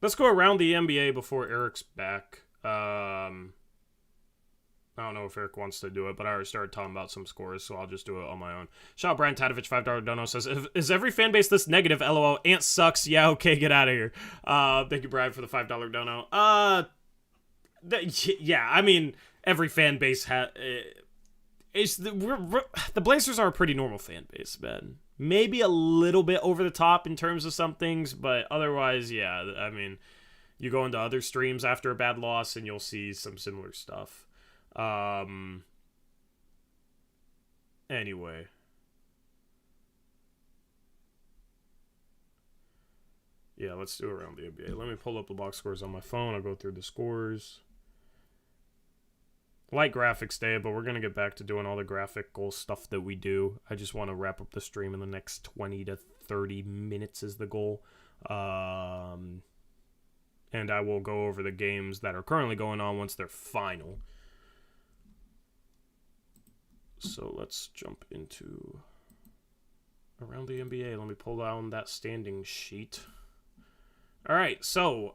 Let's go around the NBA before Eric's back. I don't know if Eric wants to do it, but I already started talking about some scores, so I'll just do it on my own. Shout out Brian Tadovich, $5 dono, says, is every fan base this negative? LOL, Ant sucks. Yeah, okay, get out of here. Thank you, Brian, for the $5 dono. Yeah, I mean, every fan base the Blazers are a pretty normal fan base, man. Maybe a little bit over the top in terms of some things, but otherwise, yeah, I mean, you go into other streams after a bad loss and you'll see some similar stuff. Anyway. Yeah, let's do it around the NBA. Let me pull up the box scores on my phone. I'll go through the scores. Light graphics day, but we're going to get back to doing all the graphical stuff that we do. I just want to wrap up the stream in the next 20 to 30 minutes is the goal. And I will go over the games that are currently going on once they're final. So let's jump into around the NBA. Let me pull down that standing sheet. All right, so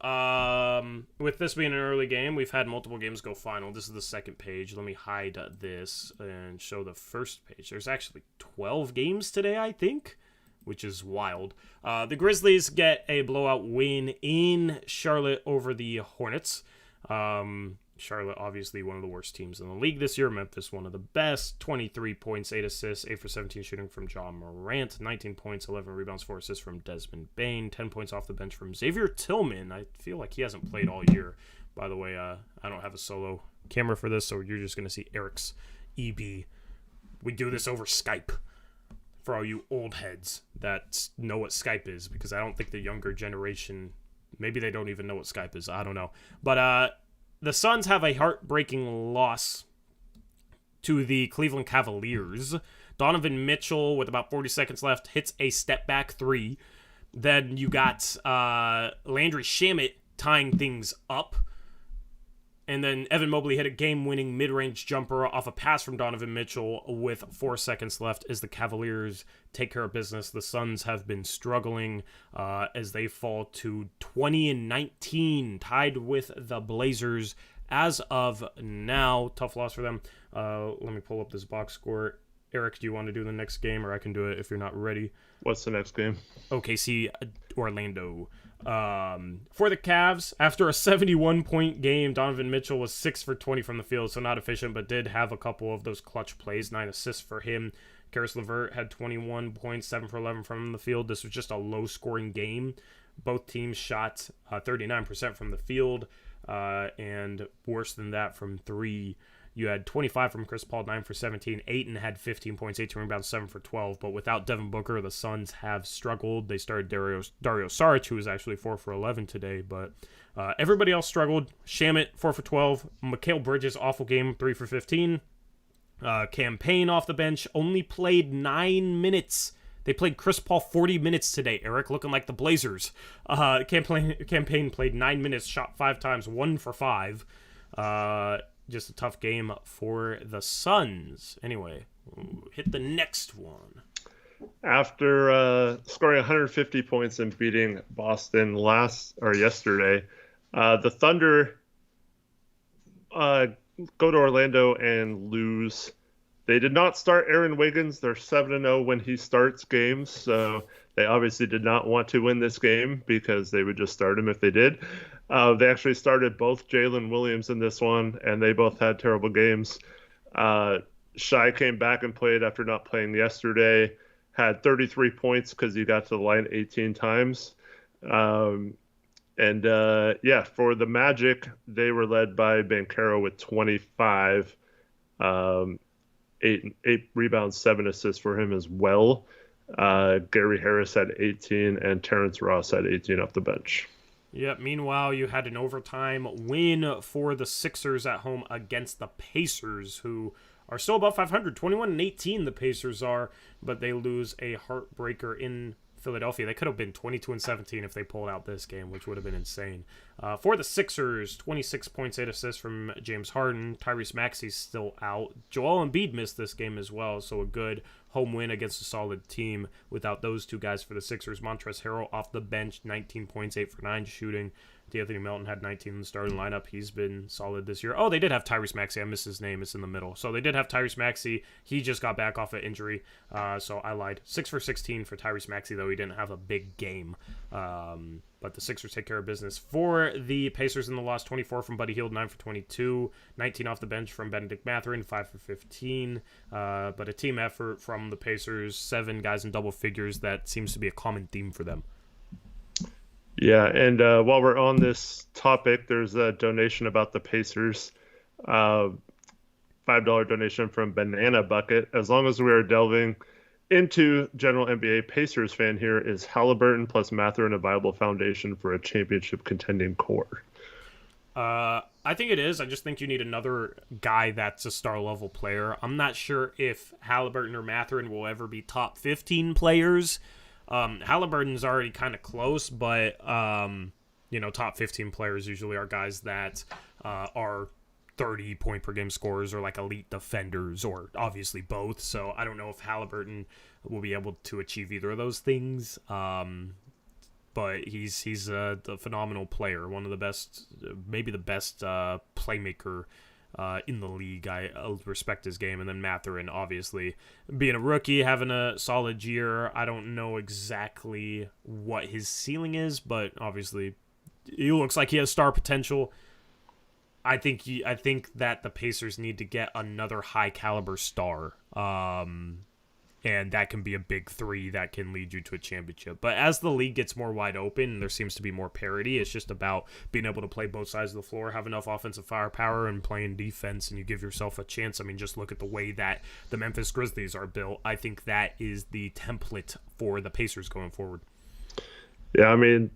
with this being an early game, we've had multiple games go final. This is the second page. Let me hide this and show the first page. There's actually 12 games today, I think, which is wild. The Grizzlies get a blowout win in Charlotte over the Hornets. Charlotte, obviously one of the worst teams in the league this year. Memphis, one of the best. 23 points, 8 assists, 8 for 17 shooting from Ja Morant. 19 points, 11 rebounds, 4 assists from Desmond Bane. 10 points off the bench from Xavier Tillman. I feel like he hasn't played all year. By the way, I don't have a solo camera for this, so you're just going to see Eric's EB. We do this over Skype for all you old heads that know what Skype is, because I don't think the younger generation, maybe they don't even know what Skype is. I don't know. But, the Suns have a heartbreaking loss to the Cleveland Cavaliers. Donovan Mitchell, with about 40 seconds left, hits a step-back 3. Then you got Landry Shamet tying things up. And then Evan Mobley hit a game-winning mid-range jumper off a pass from Donovan Mitchell with 4 seconds left as the Cavaliers take care of business. The Suns have been struggling as they fall to 20-19, tied with the Blazers as of now. Tough loss for them. Let me pull up this box score. Eric, do you want to do the next game, or I can do it if you're not ready? What's the next game? OKC Orlando. For the Cavs, after a 71-point game, Donovan Mitchell was 6 for 20 from the field, so not efficient, but did have a couple of those clutch plays, 9 assists for him. Karis LeVert had 21 points, 7 for 11 from the field. This was just a low-scoring game. Both teams shot 39% from the field, and worse than that from 3. You had 25 from Chris Paul, 9 for 17. Ayton had 15 points, 18 rebounds, 7 for 12. But without Devin Booker, the Suns have struggled. They started Dario Saric, who was actually 4 for 11 today. But everybody else struggled. Shamet, 4 for 12. Mikal Bridges, awful game, 3 for 15. Campaign off the bench, only played 9 minutes. They played Chris Paul 40 minutes today, Eric, looking like the Blazers. Campaign played 9 minutes, shot 5 times, 1 for 5. Just a tough game for the Suns. Anyway, hit the next one. After scoring 150 points and beating Boston yesterday, the Thunder go to Orlando and lose. They did not start Aaron Wiggins. They're 7-0 when he starts games, so they obviously did not want to win this game because they would just start him if they did. They actually started both Jalen Williams in this one, and they both had terrible games. Shai came back and played after not playing yesterday, had 33 points because he got to the line 18 times. For the Magic, they were led by Banchero with 25, 8 rebounds, 7 assists for him as well. Gary Harris had 18, and Terrence Ross had 18 off the bench. Yep, meanwhile, you had an overtime win for the Sixers at home against the Pacers, who are still above 500. 21-18 the Pacers are, but they lose a heartbreaker in Philadelphia. They could have been 22-17 if they pulled out this game, which would have been insane. For the Sixers, 26 points, 8 assists from James Harden. Tyrese Maxey's still out. Joel Embiid missed this game as well, so a good home win against a solid team without those two guys for the Sixers. Montrezl Harrell off the bench, 19 points, 8 for 9 shooting. D'Anthony Melton had 19 in the starting lineup. He's been solid this year. Oh, they did have Tyrese Maxey. I missed his name. It's in the middle. So they did have Tyrese Maxey. He just got back off an injury, so I lied. 6 for 16 for Tyrese Maxey, though he didn't have a big game. But the Sixers take care of business. For the Pacers in the loss, 24 from Buddy Hield, 9 for 22. 19 off the bench from Benedict Mathurin, 5 for 15. But a team effort from the Pacers, 7 guys in double figures. That seems to be a common theme for them. Yeah, and while we're on this topic, there's a donation about the Pacers. $5 donation from Banana Bucket. As long as we are delving into general NBA, Pacers fan here, is Halliburton plus Mathurin a viable foundation for a championship contending core? I think it is. I just think you need another guy that's a star-level player. I'm not sure if Halliburton or Mathurin will ever be top 15 players. Halliburton's already kind of close, but, top 15 players usually are guys that are 30-point-per-game scorers or, like, elite defenders, or obviously both. So I don't know if Halliburton will be able to achieve either of those things. But he's a phenomenal player, one of the best, maybe the best playmaker in the league. I respect his game. And then Mathurin, obviously, being a rookie, having a solid year. I don't know exactly what his ceiling is, but obviously he looks like he has star potential. I think that the Pacers need to get another high caliber star. And that can be a big three that can lead you to a championship. But as the league gets more wide open and there seems to be more parity, it's just about being able to play both sides of the floor, have enough offensive firepower, and playing defense, and you give yourself a chance. I mean, just look at the way that the Memphis Grizzlies are built. I think that is the template for the Pacers going forward. Yeah, other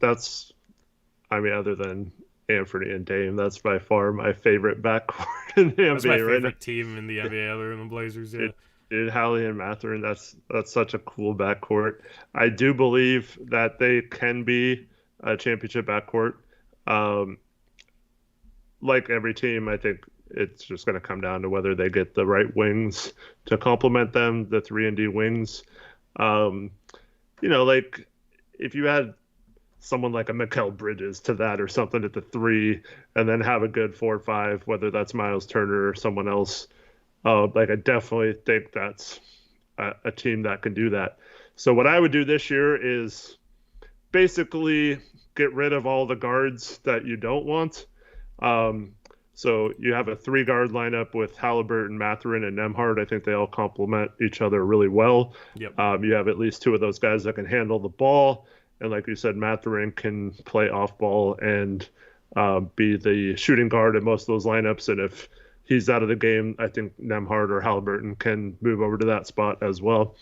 than Anfernee and Dame, that's by far my favorite backcourt in the NBA. That's my favorite team in the NBA other than the Blazers, yeah. Dude, Hallie and Mathurin, that's such a cool backcourt. I do believe that they can be a championship backcourt. like every team, I think it's just going to come down to whether they get the right wings to complement them, the 3-and-D wings. Um, like if you add someone like a Mikal Bridges to that or something at the 3, and then have a good 4-5, whether that's Miles Turner or someone else, I definitely think that's a team that can do that. So what I would do this year is basically get rid of all the guards that you don't want. So you have a 3-guard lineup with Halliburton, Mathurin, and Nembhard. I think they all complement each other really well. Yep. You have at least 2 of those guys that can handle the ball. And like you said, Mathurin can play off ball and be the shooting guard in most of those lineups. And if he's out of the game, I think Nembhard or Halliburton can move over to that spot as well.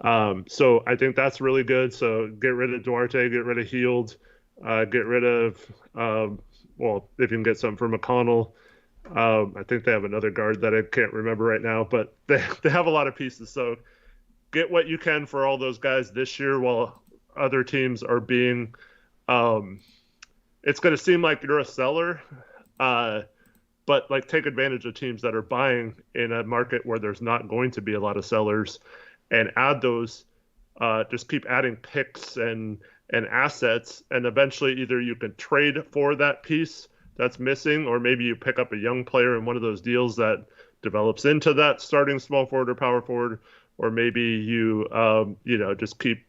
So I think that's really good. So get rid of Duarte, get rid of Hield, get rid of, if you can get something for McConnell. I think they have another guard that I can't remember right now, but they have a lot of pieces. So get what you can for all those guys this year while other teams are being it's going to seem like you're a seller, but take advantage of teams that are buying in a market where there's not going to be a lot of sellers, and add those. Just keep adding picks and assets, and eventually either you can trade for that piece that's missing, or maybe you pick up a young player in one of those deals that develops into that starting small forward or power forward, or maybe you just keep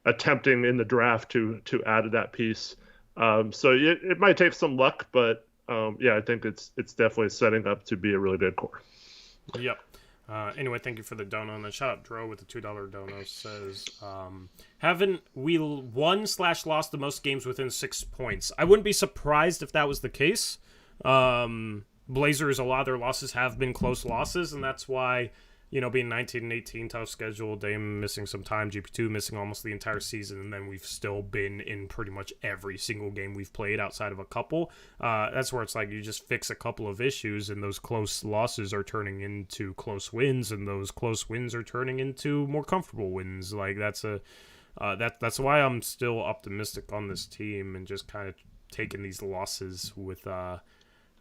attempting in the draft to add that piece. So it might take some luck, but I think it's definitely setting up to be a really good core. Yep. Anyway, thank you for the dono. And then shout out Dro with the $2 dono says, haven't we won/lost the most games within 6 points? I wouldn't be surprised if that was the case. Blazers, a lot of their losses have been close losses, and that's why, being 19-18, tough schedule, Dame missing some time, GP2 missing almost the entire season, and then we've still been in pretty much every single game we've played outside of a couple. That's where it's you just fix a couple of issues, and those close losses are turning into close wins, and those close wins are turning into more comfortable wins. That's why I'm still optimistic on this team, and just kind of taking these losses with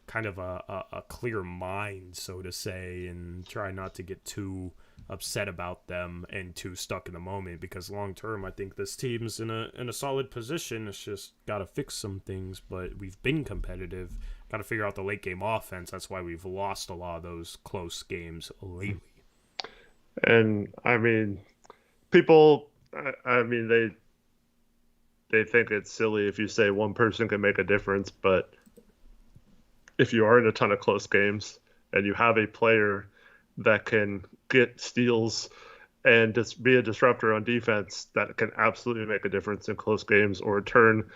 kind of a clear mind, so to say, and try not to get too upset about them and too stuck in the moment, because long term I think this team's in a solid position. It's just got to fix some things, but we've been competitive. Got to figure out the late game offense. That's why we've lost a lot of those close games lately. And I mean, people, they think it's silly if you say one person can make a difference, but if you are in a ton of close games and you have a player that can get steals and just be a disruptor on defense, that can absolutely make a difference in close games, or turn,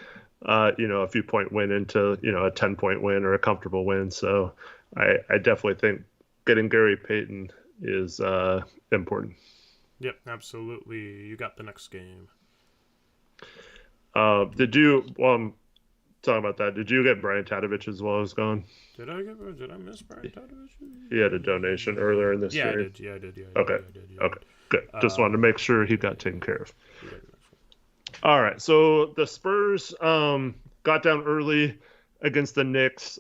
a few point win into, a 10-point win or a comfortable win. So I definitely think getting Gary Payton is important. Yep, absolutely. You got the next game. Talking about that, did you get Brian Tadovich as well as gone? Did I miss Brian Tadovich? He had a donation earlier in this stream. I did. Okay, good. Just wanted to make sure he got taken care of. All right, so the Spurs got down early against the Knicks,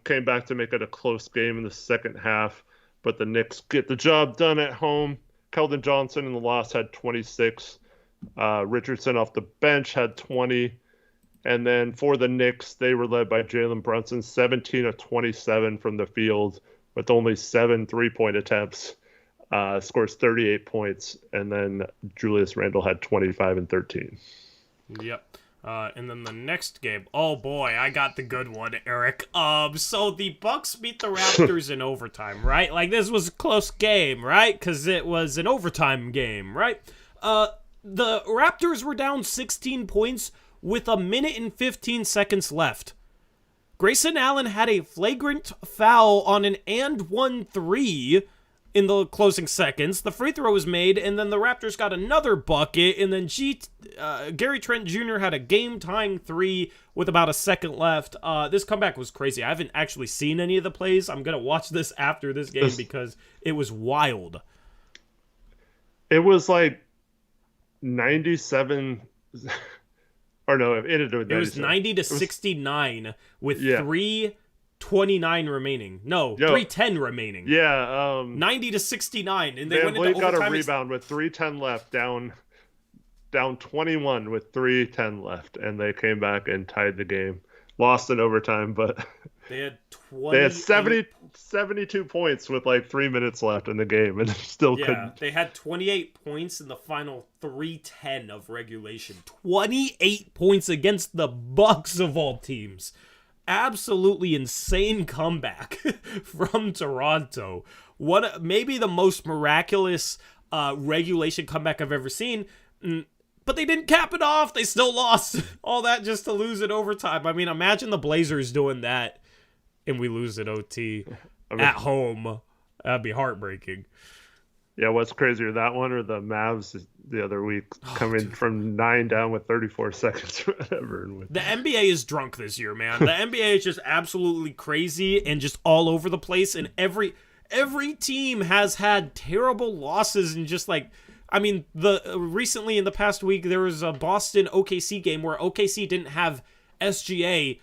came back to make it a close game in the second half, but the Knicks get the job done at home. Keldon Johnson in the loss had 26. Richardson off the bench had 20. And then for the Knicks, they were led by Jalen Brunson, 17 of 27 from the field with only 7 3-point attempts, scores 38 points. And then Julius Randle had 25 and 13. Yep. And then the next game, oh boy, I got the good one, Eric. So the Bucks beat the Raptors in overtime, right? This was a close game, right? Because it was an overtime game, right? The Raptors were down 16 points with a minute and 15 seconds left. Grayson Allen had a flagrant foul on an and 1-3 in the closing seconds. The free throw was made, and then the Raptors got another bucket, and then Gary Trent Jr. had a game-tying 3 with about a second left. This comeback was crazy. I haven't actually seen any of the plays. I'm going to watch this after this game because it was wild. It was 97... Or no, it ended with 97. It was 90-69 with 3:12 3:29 remaining. No, 3:10 remaining. Yeah. 90-69, and they Van went into Vliet got overtime. a rebound with 3:10 left, down 21 with 3:10 left, and they came back and tied the game. Lost in overtime, but they had 72 points with like 3 minutes left in the game, and still couldn't. They had 28 points in the final 3:10 of regulation. 28 points against the Bucks of all teams. Absolutely insane comeback from Toronto. Maybe the most miraculous regulation comeback I've ever seen. But they didn't cap it off. They still lost. All that just to lose in overtime. I mean, imagine the Blazers doing that and we lose at OT at home. That'd be heartbreaking. Yeah, what's crazier, that one or the Mavs the other week coming from 9 down with 34 seconds or whatever? The NBA is drunk this year, man. The NBA is just absolutely crazy and just all over the place. And every team has had terrible losses and just like... I mean, recently in the past week, there was a Boston OKC game where OKC didn't have SGA,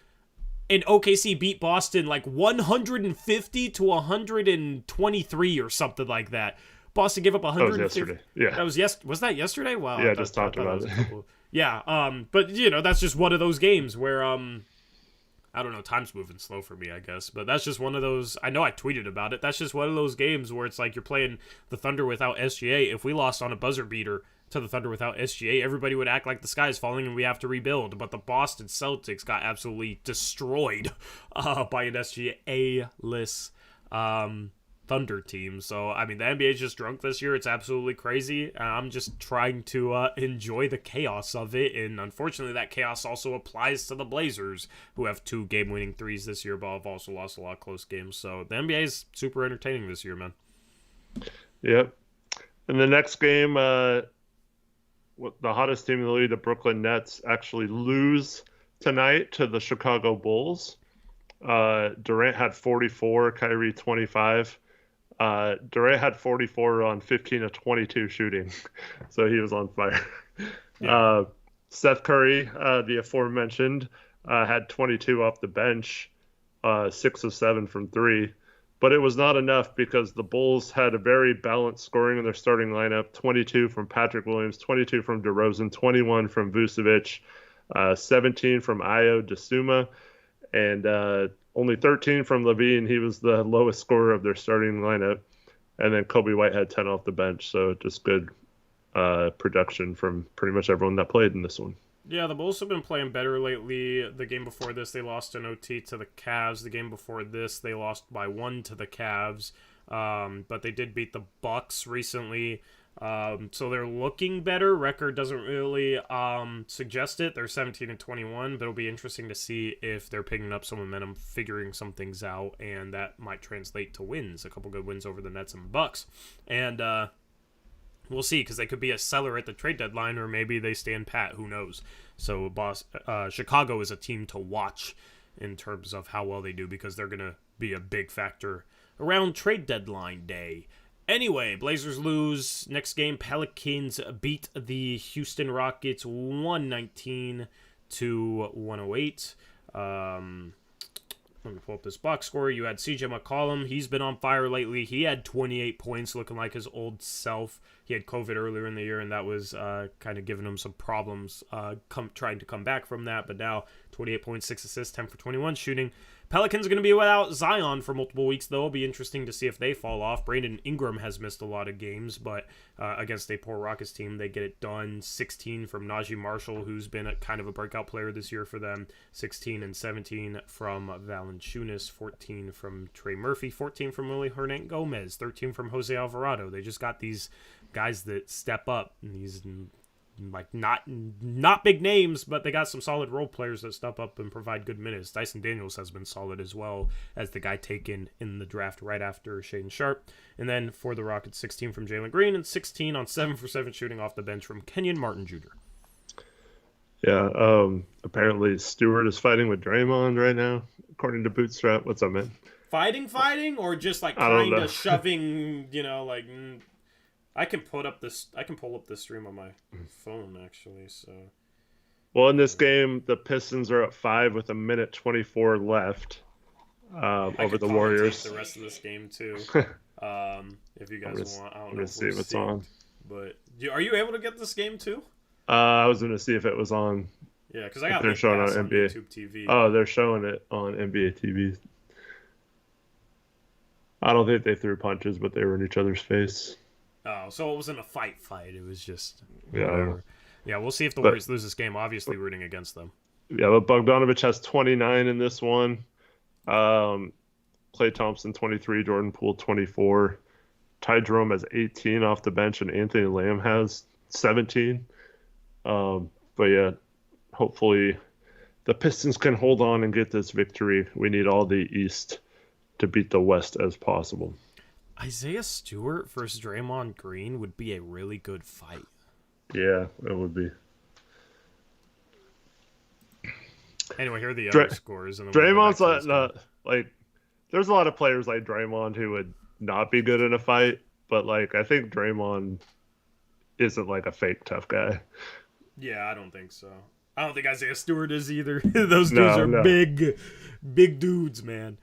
and OKC beat Boston like 150 to 123 or something like that. Boston gave up 150. That was yesterday. Yeah. Was that yesterday? Wow. Yeah, I just talked about it. Yeah. But that's just one of those games where I don't know, time's moving slow for me, I guess. But that's just one of those... I know I tweeted about it. That's just one of those games where it's like you're playing the Thunder without SGA. If we lost on a buzzer beater to the Thunder without SGA, everybody would act like the sky is falling and we have to rebuild. But the Boston Celtics got absolutely destroyed by an SGA-less Thunder team. So, I mean, the NBA is just drunk this year. It's absolutely crazy. I'm just trying to enjoy the chaos of it. And unfortunately, that chaos also applies to the Blazers, who have 2 game-winning threes this year, but have also lost a lot of close games. So the NBA is super entertaining this year, man. Yep. In the next game, the hottest team in the league, the Brooklyn Nets, actually lose tonight to the Chicago Bulls. Durant had 44, Kyrie 25. Durant had 44 on 15 of 22 shooting, so he was on fire. Yeah. Seth Curry, the aforementioned, had 22 off the bench, 6 of 7 from 3. But it was not enough because the Bulls had a very balanced scoring in their starting lineup, 22 from Patrick Williams, 22 from DeRozan, 21 from Vucevic, 17 from Ayo Dosunmu, and only 13 from Levine. He was the lowest scorer of their starting lineup. And then Kobe White had 10 off the bench. So just good production from pretty much everyone that played in this one. Yeah, the Bulls have been playing better lately. The game before this, they lost in OT to the Cavs. The game before this, they lost by 1 to the Cavs. But they did beat the Bucks recently. So they're looking better. Record doesn't really suggest it. They're 17-21, but it'll be interesting to see if they're picking up some momentum, figuring some things out, and that might translate to wins. A couple good wins over the Nets and Bucks. And we'll see, because they could be a seller at the trade deadline, or maybe they stand pat. Who knows? So Chicago is a team to watch in terms of how well they do, because they're going to be a big factor around trade deadline day. Anyway, Blazers lose. Next game, Pelicans beat the Houston Rockets 119 to 108. Let me pull up this box score. You had CJ McCollum. He's been on fire lately. He had 28 points, looking like his old self. He had COVID earlier in the year, and that was kind of giving him some problems trying to come back from that. But now, 28 points, 6 assists, 10 for 21 shooting. Pelicans are going to be without Zion for multiple weeks, though. It'll be interesting to see if they fall off. Brandon Ingram has missed a lot of games, but against a poor Rockets team, they get it done. 16 from Najee Marshall, who's been kind of a breakout player this year for them. 16 and 17 from Valanciunas. 14 from Trey Murphy. 14 from Willie Hernangomez. 13 from Jose Alvarado. They just got these guys that step up, and these like not big names, but they got some solid role players that step up and provide good minutes. Dyson Daniels has been solid as well as the guy taken in the draft right after Shaedon Sharpe. And then for the Rockets, 16 from Jalen Green and 16 on 7 for 7 shooting off the bench from Kenyon Martin Jr. Yeah, apparently Stewart is fighting with Draymond right now, according to Bootstrap. What's up, man? Fighting, or just like kind of shoving, like... I can pull up this stream on my phone, actually. So, well, in this game, the Pistons are at 5 with 1:24 left. over the commentate Warriors. the rest of this game too. If you guys want, I don't know. Let's see what's on. But are you able to get this game too? I was gonna see if it was on. Yeah, because I got they're showing on NBA YouTube TV. Oh, they're showing it on NBA TV. I don't think they threw punches, but they were in each other's face. Oh, so it wasn't a fight. It was just whatever. Yeah, we'll see if the Warriors lose this game. Obviously, rooting against them. Yeah, but Bogdanovich has 29 in this one. Klay Thompson 23, Jordan Poole 24. Ty Jerome has 18 off the bench, and Anthony Lamb has 17. But yeah, hopefully the Pistons can hold on and get this victory. We need all the East to beat the West as possible. Isaiah Stewart versus Draymond Green would be a really good fight. Yeah, it would be. Anyway, here are the other scores. And Draymond's like, there's a lot of players like Draymond who would not be good in a fight, but like I think Draymond isn't like a fake tough guy. Yeah, I don't think so. I don't think Isaiah Stewart is either. Those dudes are big dudes, man.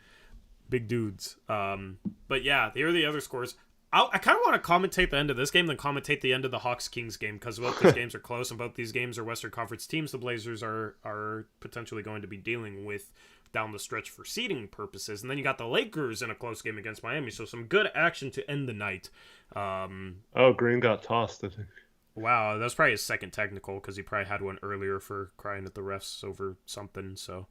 Big dudes. But yeah, here are the other scores. I kind of want to commentate the end of this game, then commentate the end of the Hawks-Kings game, because both these games are close, and both these games are Western Conference teams the Blazers are potentially going to be dealing with down the stretch for seeding purposes. And then you got the Lakers in a close game against Miami, so some good action to end the night. Green got tossed, I think. Wow, that was probably his second technical, because he probably had one earlier for crying at the refs over something, so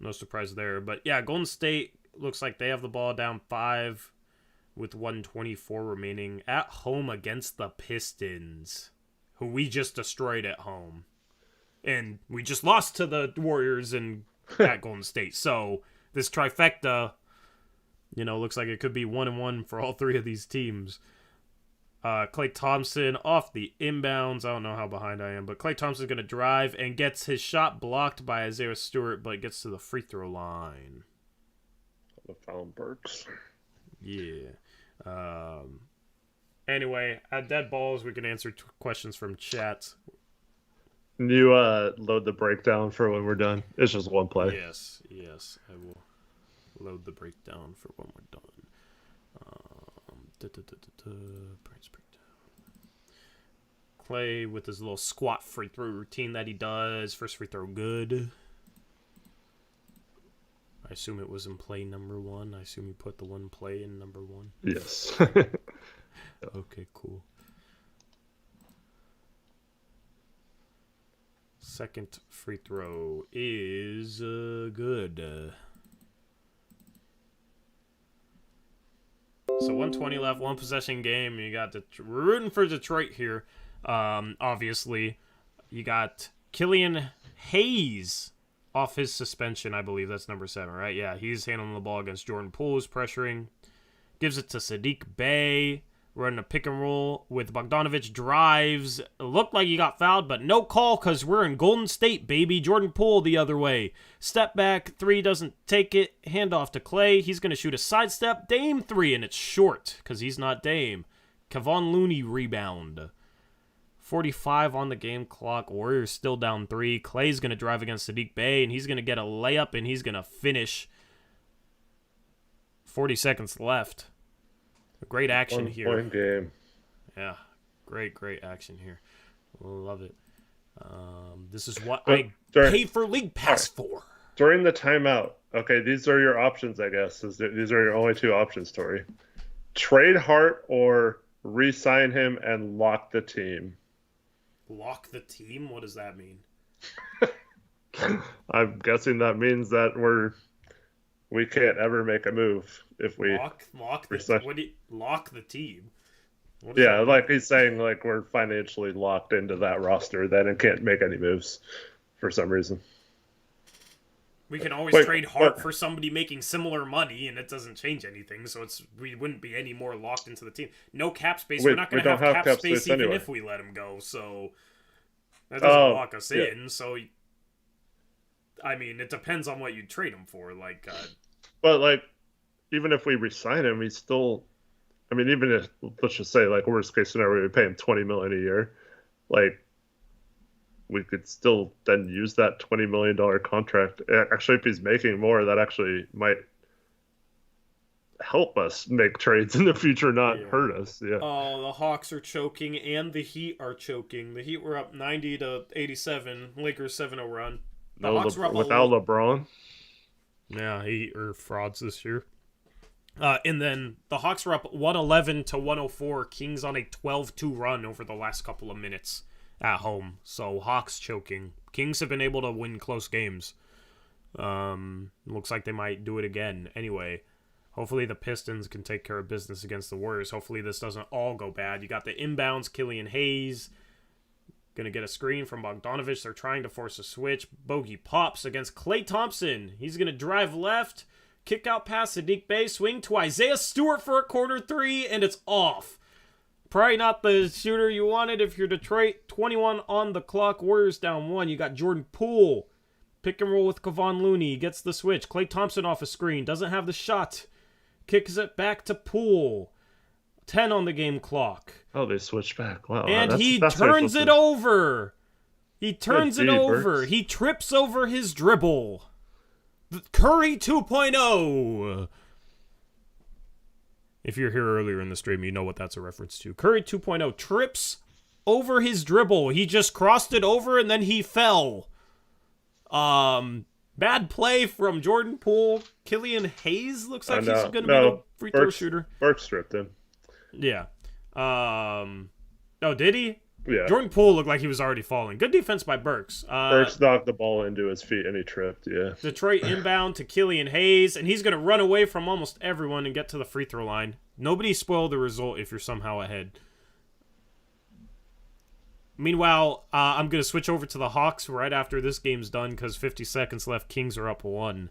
no surprise there. But yeah, Golden State looks like they have the ball down 5 with 1:24 remaining at home against the Pistons, who we just destroyed at home. And we just lost to the Warriors at Golden State. So this trifecta, looks like it could be 1-1 for all three of these teams. Klay Thompson off the inbounds. I don't know how behind I am, but Klay Thompson's going to drive and gets his shot blocked by Isaiah Stewart, but gets to the free throw line. Found Burks. Yeah. Anyway, at Dead Balls, we can answer questions from chat. Can you load the breakdown for when we're done? It's just one play. Yes, I will load the breakdown for when we're done. Breakdown. Klay with his little squat free throw routine that he does. First free throw, good. I assume it was in play number 1. I assume you put the one play in number 1. Yes. Okay, cool. Second free throw is good. So 1:20 left, one possession game. You got we're rooting for Detroit here. Obviously, you got Killian Hayes off his suspension, I believe. That's number 7, right? Yeah, he's handling the ball against Jordan Poole, who's pressuring. Gives it to Sadiq Bey. Running a pick and roll with Bogdanovich. Drives. It looked like he got fouled, but no call because we're in Golden State, baby. Jordan Poole the other way. Step back. 3 doesn't take it. Handoff to Klay. He's going to shoot a sidestep. Dame 3, and it's short because he's not Dame. Kevon Looney rebound. 45 on the game clock. Warriors still down 3. Klay's going to drive against Sadiq Bey, and he's going to get a layup, and he's going to finish. 40 seconds left. Great action here. 1 point game. Yeah, great action here. Love it. This is what I pay for League Pass for. During the timeout, okay, these are your options, I guess. These are your only 2 options, Tori. Trade Hart or re-sign him and lock the team. Lock the team? What does that mean? I'm guessing that means that we can't ever make a move if we lock the team. Yeah, like he's saying, like we're financially locked into that roster then and can't make any moves for some reason. We can always trade Hart for somebody making similar money, and it doesn't change anything. So we wouldn't be any more locked into the team. No cap space. We're not going to have cap space even anyway. If we let him go. So that doesn't lock us in. So I mean, it depends on what you trade him for. But like, even if we resign him, he's still. I mean, even if, let's just say, like, worst case scenario, we pay him $20 million a year. Like, 20 million a year. Like, even if, let's just say, like, worst case scenario, we pay him $20 million a year. Like, 20 million a year. Like, even if, let's just say, like, worst case scenario, we pay him $20 million a year. Like, we could still then use that $20 million contract. Actually, if he's making more, that actually might help us make trades in the future, not hurt us. Yeah. Oh, the Hawks are choking and the Heat are choking. The Heat were up 90-87. Lakers 7-0 run. The Hawks were up without LeBron. Yeah, Heat are frauds this year. And then the Hawks were up 111-104. Kings on a 12-2 run over the last couple of minutes at home. So Hawks choking. Kings have been able to win close games. Looks like they might do it again. Anyway, hopefully the Pistons can take care of business against the Warriors. Hopefully this doesn't all go bad. You got the inbounds, Killian Hayes. Going to get a screen from Bogdanovich. They're trying to force a switch. Bogey pops against Klay Thompson. He's going to drive left. Kick out pass Sadiq Bey. Swing to Isaiah Stewart for a corner three. And it's off. Probably not the shooter you wanted if you're Detroit. 21 on the clock. Warriors down 1. You got Jordan Poole. Pick and roll with Kevon Looney. Gets the switch. Klay Thompson off a screen. Doesn't have the shot. Kicks it back to Poole. 10 on the game clock. Oh, they switched back. Wow. And he turns it over. He turns it over. He trips over his dribble. Curry 2.0. If you're here earlier in the stream, you know what that's a reference to. Curry 2.0 trips over his dribble. He just crossed it over and then he fell. Bad play from Jordan Poole. Killian Hayes looks like he's going to be the free throw shooter. Burke stripped him. Yeah. Oh, did he? Yeah. Jordan Poole looked like he was already falling. Good defense by Burks. Burks knocked the ball into his feet and he tripped, yeah. Detroit inbound to Killian Hayes, and he's going to run away from almost everyone and get to the free throw line. Nobody spoil the result if you're somehow ahead. Meanwhile, I'm going to switch over to the Hawks right after this game's done because 50 seconds left. Kings are up 1.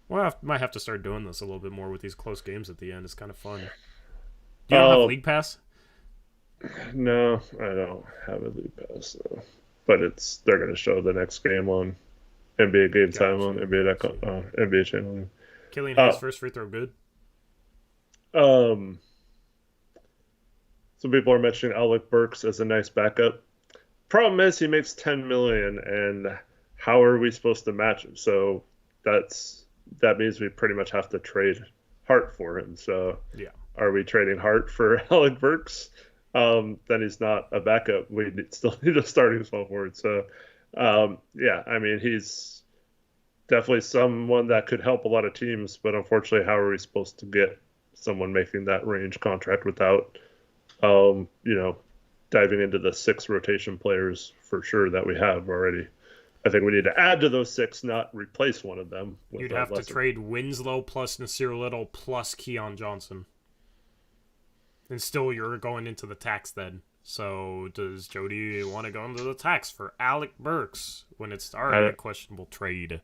Well, I might have to start doing this a little bit more with these close games at the end. It's kind of fun. Do you have League Pass? No, I don't have a League Pass. No. But they're going to show the next game on NBA Game Time on NBA Channel. Killian Hayes' first free throw good? Some people are mentioning Alec Burks as a nice backup. Problem is he makes $10 million, and how are we supposed to match him? So that means we pretty much have to trade Hart for him. So yeah. Are we trading Hart for Alec Burks? Then he's not a backup. We still need a starting small forward. So, yeah, I mean, he's definitely someone that could help a lot of teams. But unfortunately, how are we supposed to get someone making that range contract without, diving into the 6 rotation players for sure that we have already? I think we need to add to those 6, not replace one of them. You'd have to trade Winslow plus Nasir Little plus Keon Johnson. And still you're going into the tax then. So does Jody want to go into the tax for Alec Burks when it's already a questionable trade?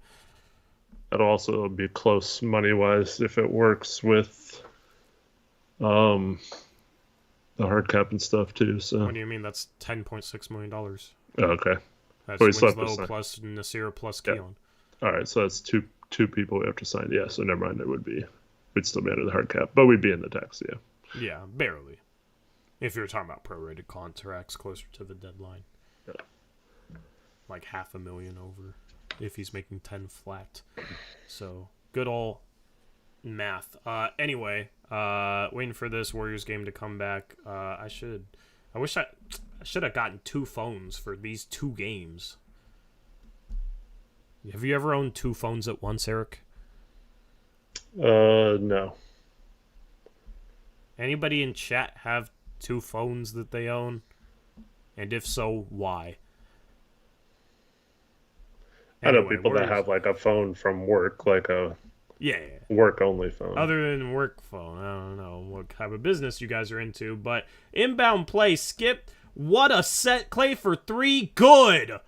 That'll also be close money-wise if it works with the hard cap and stuff too. So what do you mean? That's $10.6 million. Oh, okay. That's Winslow plus Nasir plus Keon. All right, so that's two people we have to sign. Yeah, so never mind. We'd still be under the hard cap, but we'd be in the tax. Yeah. Yeah, barely. If you're talking about prorated contracts closer to the deadline. Yeah. Like $500,000 over if he's making 10 flat. So, good old math. Anyway, waiting for this Warriors game to come back. I wish I should have gotten 2 phones for these 2 games. Have you ever owned 2 phones at once, Eric? No. Anybody in chat have 2 phones that they own? And if so, why? I know people that have like a phone from work, like a work-only phone. Other than work phone. I don't know what type of business you guys are into, but inbound play, Skip. What a set. Klay for 3. Good.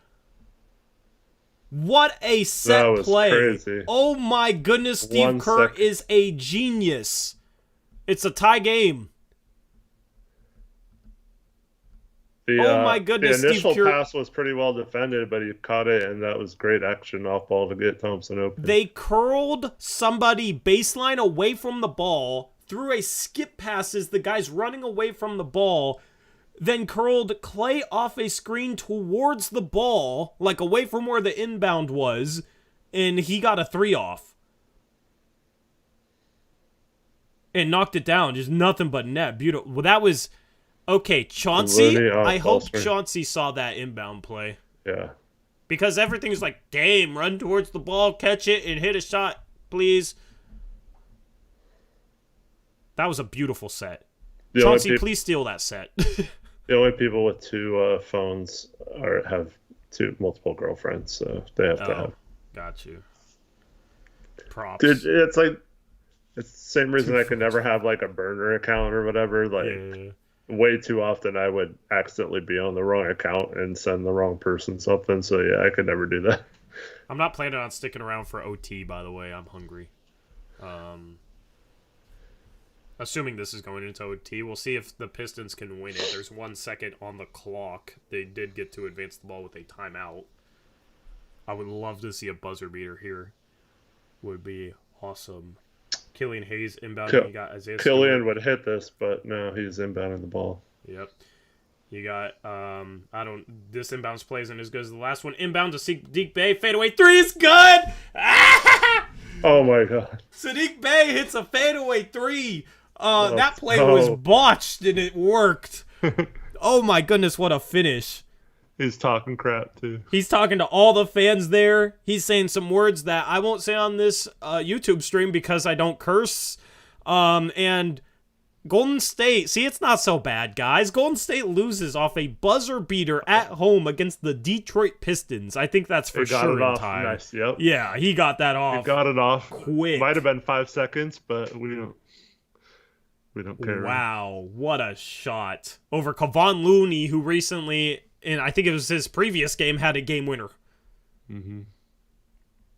What a set play. Crazy. Oh my goodness, Steve Kerr is a genius. It's a tie game. Oh my goodness, the initial pass was pretty well defended, but he caught it, and that was great action off ball to get Thompson open. They curled somebody baseline away from the ball, threw a skip pass as the guy's running away from the ball. then curled Clay off a screen towards the ball, like away from where the inbound was, and he got a 3 off. And knocked it down. Just nothing but net. Beautiful. Well, that was... Okay, Chauncey, I hope Chauncey saw that inbound play. Yeah. Because everything's like, Dame, run towards the ball, catch it, and hit a shot, please. That was a beautiful set. Chauncey, please steal that set. The only people with 2 phones have multiple girlfriends, so they have to have. Got you. Props. Dude, it's the same reason I could never have like a burner account or whatever. Like, way too often I would accidentally be on the wrong account and send the wrong person something. So yeah, I could never do that. I'm not planning on sticking around for OT, by the way. I'm hungry. Assuming this is going into OT, we'll see if the Pistons can win it. There's 1 second on the clock. They did get to advance the ball with a timeout. I would love to see a buzzer beater here. Would be awesome. Killian Hayes inbounding. You got Isaiah Killian Stewart. would hit this, but no, he's inbounding the ball. Yep. You got this inbounds play isn't as good as the last one. Inbound to Sadiq Bey. Fadeaway 3 is good! Oh my god. Sadiq Bey hits a fadeaway 3. That play was botched and it worked. Oh my goodness, what a finish. He's talking crap too. He's talking to all the fans there. He's saying some words that I won't say on this YouTube stream because I don't curse. And Golden State, see, it's not so bad, guys. Golden State loses off a buzzer beater at home against the Detroit Pistons. I think that's for sure in time. Nice, yep. Yeah, he got that off. He got it off quick. Might have been 5 seconds, but we don't care. Wow, what a shot over Kevon Looney, who recently, and I think it was his previous game, had a game winner. Mm-hmm.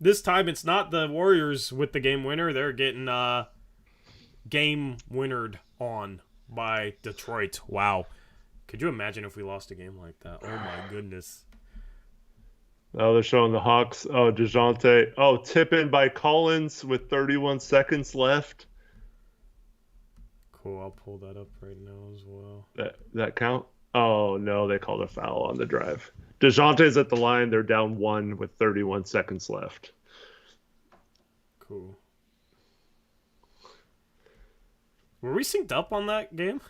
This time it's not the Warriors with the game winner. They're getting game winnered on by Detroit. Wow. Could you imagine if we lost a game like that? Oh my goodness. Oh, they're showing the Hawks. Oh, DeJounte. Oh, tip in by Collins with 31 seconds left. Cool, I'll pull that up right now as well. That count? Oh, no, they called a foul on the drive. DeJounte's at the line. They're down 1 with 31 seconds left. Cool. Were we synced up on that game?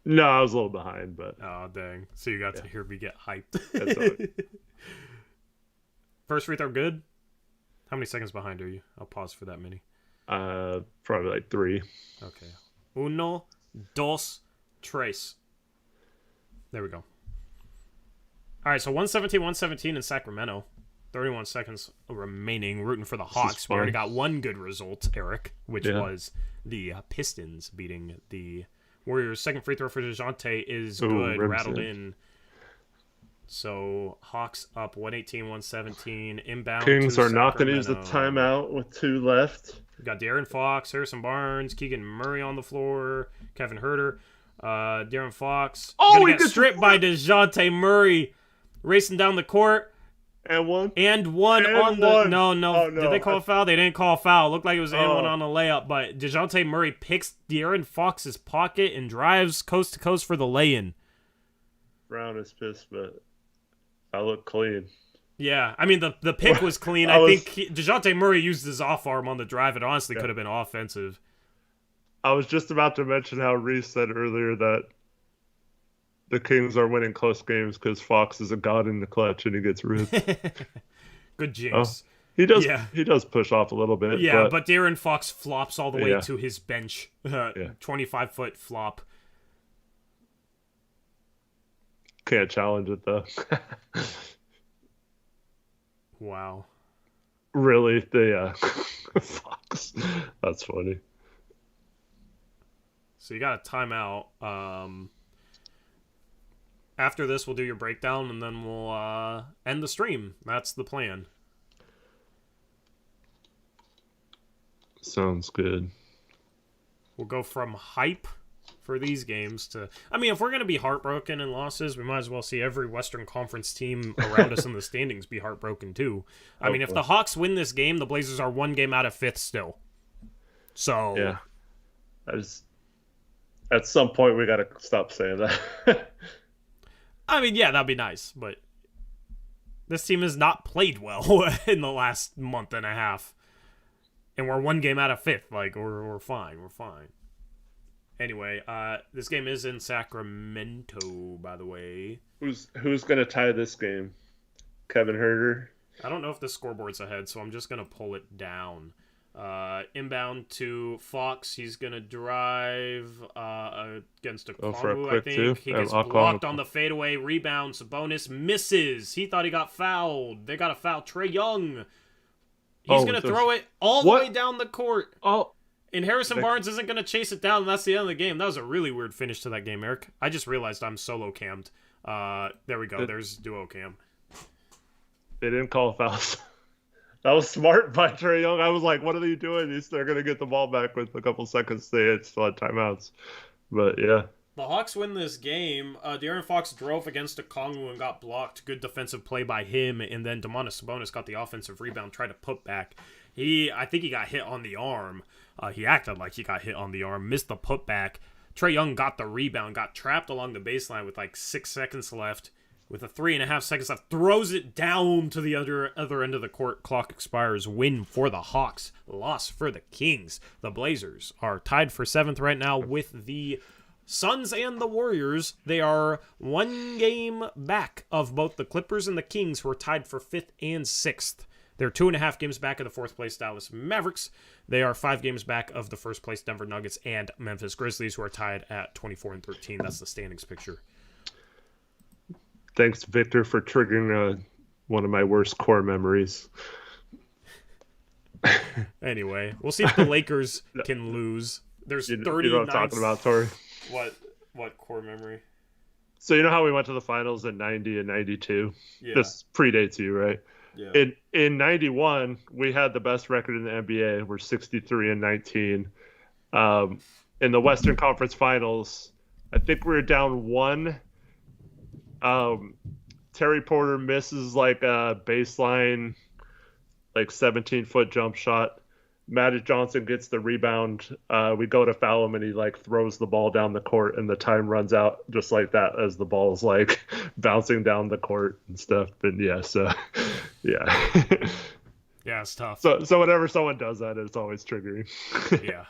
No, I was a little behind, but... Oh, dang. So you got to hear me get hyped. That's all right. First free throw good? How many seconds behind are you? I'll pause for that many. Probably like 3. Okay. Uno, dos, tres. There we go. All right, so 117 in Sacramento. 31 seconds remaining. Rooting for the Hawks. We already got one good result, Eric, which was the Pistons beating the Warriors. Second free throw for DeJounte is good. Rattled in. So Hawks up 118-117. Inbound. Kings are not going to use the timeout with 2 left. We got De'Aaron Fox, Harrison Barnes, Keegan Murray on the floor, Kevin Herter, De'Aaron Fox. Oh, he gets stripped by DeJounte Murray, racing down the court. And one. No. Did they call a foul? They didn't call a foul. It looked like it was and one on a layup, but DeJounte Murray picks De'Aaron Fox's pocket and drives coast to coast for the lay-in. Brown is pissed, but I look clean. Yeah, I mean, the pick was clean. I think DeJounte Murray used his off arm on the drive. It honestly could have been offensive. I was just about to mention how Reese said earlier that the Kings are winning close games because Fox is a god in the clutch and he gets ripped. Good jinx. He does push off a little bit. Yeah, but De'Aaron Fox flops all the way to his bench. 25-foot flop. Can't challenge it, though. Wow. Really? Fox. That's funny. So you got a timeout. After this, we'll do your breakdown, and then we'll end the stream. That's the plan. Sounds good. We'll go from hype for these games to... I mean, if we're going to be heartbroken in losses, we might as well see every Western Conference team around us in the standings be heartbroken, too. I mean, if the Hawks win this game, the Blazers are 1 game out of 5th still. So... Yeah. At some point, we got to stop saying that. I mean, yeah, that'd be nice, but this team has not played well in the last month and a half. And we're one game out of fifth. Like, we're fine. We're fine. Anyway, this game is in Sacramento, by the way. Who's going to tie this game? Kevin Herter? I don't know if the scoreboard's ahead, so I'm just going to pull it down. Inbound to Fox. He's going to drive against Okongwu, I think. Two. He gets blocked on the fadeaway. Rebound. Sabonis misses. He thought he got fouled. They got a foul. Trae Young. He's going to throw it all the way down the court. Oh. And Harrison Barnes isn't going to chase it down, and that's the end of the game. That was a really weird finish to that game, Eric. I just realized I'm solo cammed. There we go. There's duo cam. They didn't call fouls. That was smart by Trae Young. I was like, what are they doing? They're going to get the ball back with a couple seconds. They had still had timeouts. But, yeah. The Hawks win this game. De'Aaron Fox drove against Okongwu and got blocked. Good defensive play by him. And then Domantas Sabonis got the offensive rebound, tried to put back. I think he got hit on the arm. He acted like he got hit on the arm, missed the putback. Trae Young got the rebound, got trapped along the baseline with like 6 seconds left. With a 3.5 seconds left, throws it down to the other end of the court. Clock expires. Win for the Hawks. Loss for the Kings. The Blazers are tied for 7th right now with the Suns and the Warriors. They are 1 game back of both the Clippers and the Kings, who are tied for 5th and 6th. They're 2.5 games back of the 4th place Dallas Mavericks. They are 5 games back of the 1st place Denver Nuggets and Memphis Grizzlies, who are tied at 24 and 13. That's the standings picture. Thanks, Victor, for triggering one of my worst core memories. Anyway, we'll see if the Lakers can lose. There's 30. You know what I'm talking about, Tori? What core memory? So you know how we went to the finals in 90 and 92? Yeah. This predates you, right? Yeah. In 91, we had the best record in the NBA. We're 63 and 19. In the Western Conference Finals, I think we were down 1. Terry Porter misses like a baseline, like 17-foot jump shot. Magic Johnson gets the rebound. We go to foul him, and he like throws the ball down the court, and the time runs out just like that as the ball's like bouncing down the court and stuff. And yeah, so yeah, yeah, it's tough. So whenever someone does that, it's always triggering. yeah.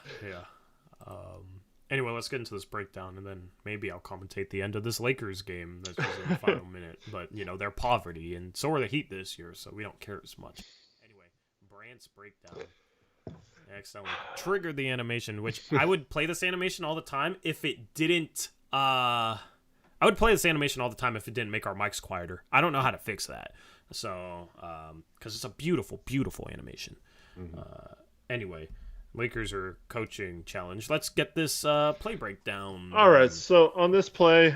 Anyway, let's get into this breakdown, and then maybe I'll commentate the end of this Lakers game that's just in the final minute. But, you know, they're poverty, and so are the Heat this year, so we don't care as much. Anyway, Brandt's breakdown. Excellent. Triggered the animation, which I would play this animation all the time if it didn't... I would play this animation all the time if it didn't make our mics quieter. I don't know how to fix that. So, because it's a beautiful, beautiful animation. Mm-hmm. Anyway... Lakers are coaching challenge. Let's get this play breakdown. All right. So on this play,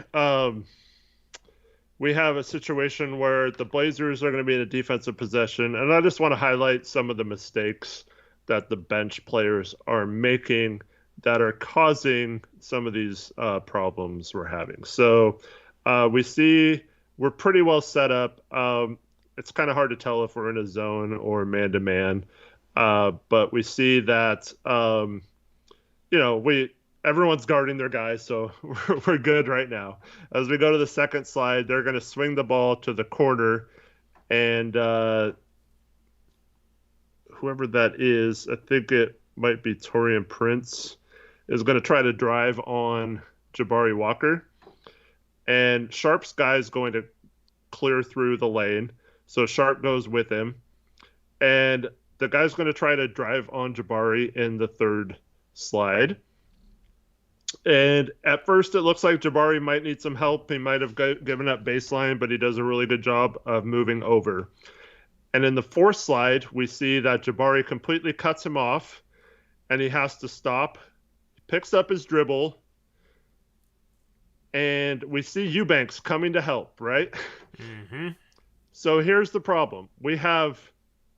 we have a situation where the Blazers are going to be in a defensive possession. And I just want to highlight some of the mistakes that the bench players are making that are causing some of these problems we're having. So we see we're pretty well set up. It's kind of hard to tell if we're in a zone or man-to-man. But we see that, everyone's guarding their guys, so we're good right now. As we go to the second slide, they're going to swing the ball to the corner, and whoever that is, I think it might be Taurean Prince, is going to try to drive on Jabari Walker. And Sharpe's guy is going to clear through the lane, so Sharpe goes with him. And the guy's going to try to drive on Jabari in the third slide. And at first, it looks like Jabari might need some help. He might have given up baseline, but he does a really good job of moving over. And in the fourth slide, we see that Jabari completely cuts him off, and he has to stop. He picks up his dribble, and we see Eubanks coming to help, right? Mm-hmm. So here's the problem. We have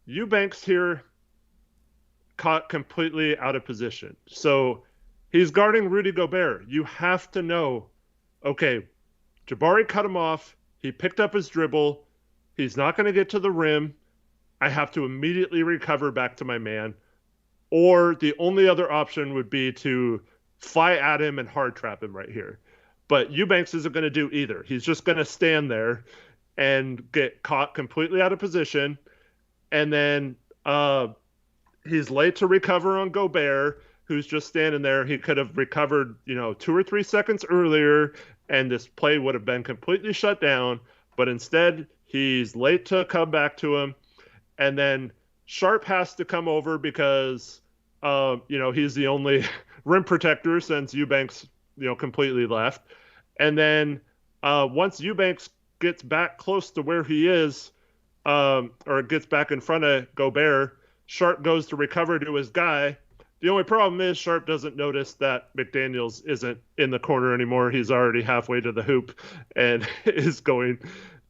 Eubanks here caught completely out of position. So he's guarding Rudy Gobert. You have to know, okay, Jabari cut him off. He picked up his dribble. He's not going to get to the rim. I have to immediately recover back to my man. Or the only other option would be to fly at him and hard trap him right here. But Eubanks isn't going to do either. He's just going to stand there and get caught completely out of position. And then he's late to recover on Gobert, who's just standing there. He could have recovered, 2 or 3 seconds earlier, and this play would have been completely shut down. But instead, he's late to come back to him. And then Sharpe has to come over because, he's the only rim protector since Eubanks, completely left. And then once Eubanks gets back close to where he is, or gets back in front of Gobert, Sharpe goes to recover to his guy. The only problem is Sharpe doesn't notice that McDaniels isn't in the corner anymore. He's already halfway to the hoop and is going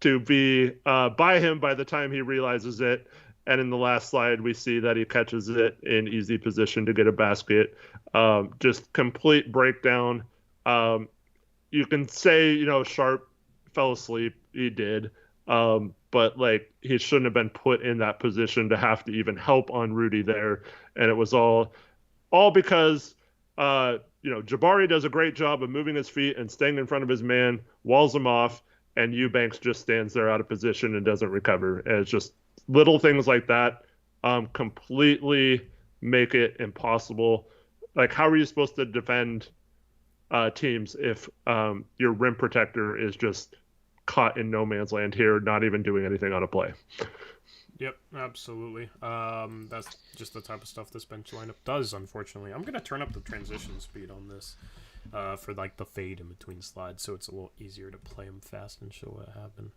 to be by him by the time he realizes it. And in the last slide, we see that he catches it in easy position to get a basket. Just complete breakdown. You can say, Sharpe fell asleep. He did. But he shouldn't have been put in that position to have to even help on Rudy there. And it was all because, Jabari does a great job of moving his feet and staying in front of his man, walls him off, and Eubanks just stands there out of position and doesn't recover. And it's just little things like that completely make it impossible. How are you supposed to defend teams if your rim protector is just caught in no man's land here, not even doing anything on a play? Yep, absolutely. That's just the type of stuff this bench lineup does, unfortunately. I'm going to turn up the transition speed on this for the fade in between slides, so it's a little easier to play them fast and show what happened.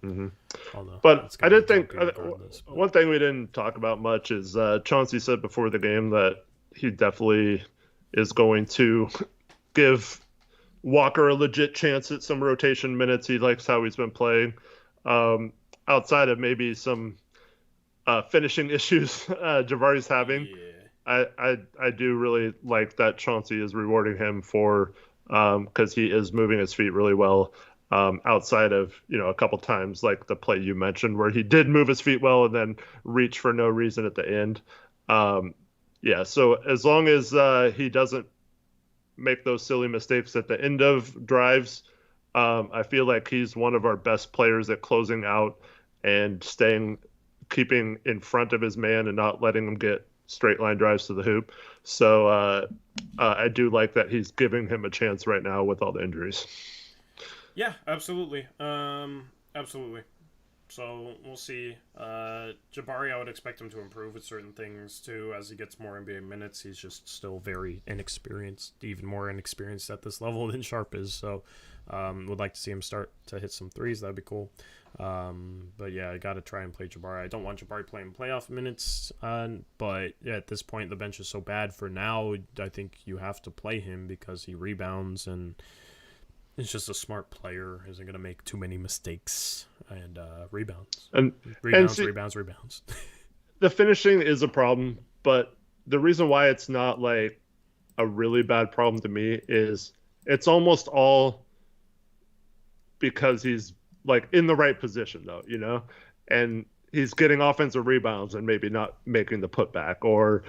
Mm-hmm. But I did think one thing we didn't talk about much is Chauncey said before the game that he definitely is going to give Walker a legit chance at some rotation minutes. He likes how he's been playing. Outside of maybe some finishing issues Jabari's having, I do really like that Chauncey is rewarding him for because he is moving his feet really well. Outside of a couple times like the play you mentioned where he did move his feet well and then reach for no reason at the end. So as long as he doesn't make those silly mistakes at the end of drives, I feel like he's one of our best players at closing out and keeping in front of his man and not letting him get straight line drives to the hoop. So I do like that he's giving him a chance right now with all the injuries. Yeah, absolutely. Absolutely. So we'll see. Jabari, I would expect him to improve with certain things too as he gets more NBA minutes. He's just still very inexperienced, even more inexperienced at this level than Sharpe is. So would like to see him start to hit some threes. That'd be cool. But yeah, I got to try and play Jabari. I don't want Jabari playing playoff minutes, but yeah, at this point the bench is so bad for now. I think you have to play him because he rebounds and it's just a smart player. Isn't going to make too many mistakes and rebounds. Rebounds. The finishing is a problem, but the reason why it's not like a really bad problem to me is it's almost all because he's in the right position though, and he's getting offensive rebounds and maybe not making the putback, or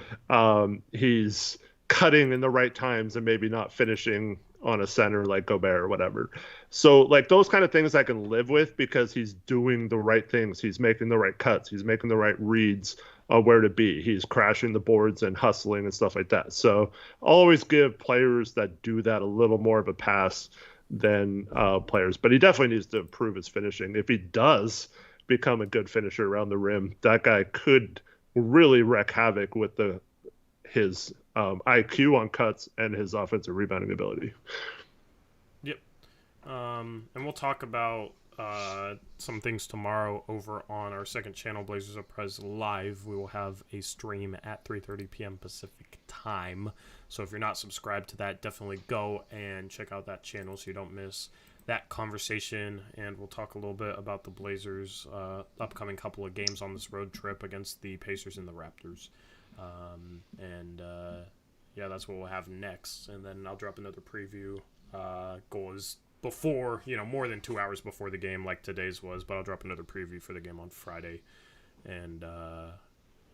he's cutting in the right times and maybe not finishing on a center like Gobert or whatever. So those kind of things I can live with because he's doing the right things. He's making the right cuts. He's making the right reads on where to be. He's crashing the boards and hustling and stuff like that. So I'll always give players that do that a little more of a pass than players. But he definitely needs to improve his finishing. If he does become a good finisher around the rim, that guy could really wreak havoc with his IQ on cuts and his offensive rebounding ability. Yep. And we'll talk about some things tomorrow over on our second channel, Blazers Uprise Live. We will have a stream at 3:30 p.m. Pacific time. So if you're not subscribed to that, definitely go and check out that channel so you don't miss that conversation. And we'll talk a little bit about the Blazers' upcoming couple of games on this road trip against the Pacers and the Raptors. Yeah, that's what we'll have next, and then I'll drop another preview. Goes before, more than 2 hours before the game, like today's was. But I'll drop another preview for the game on Friday, and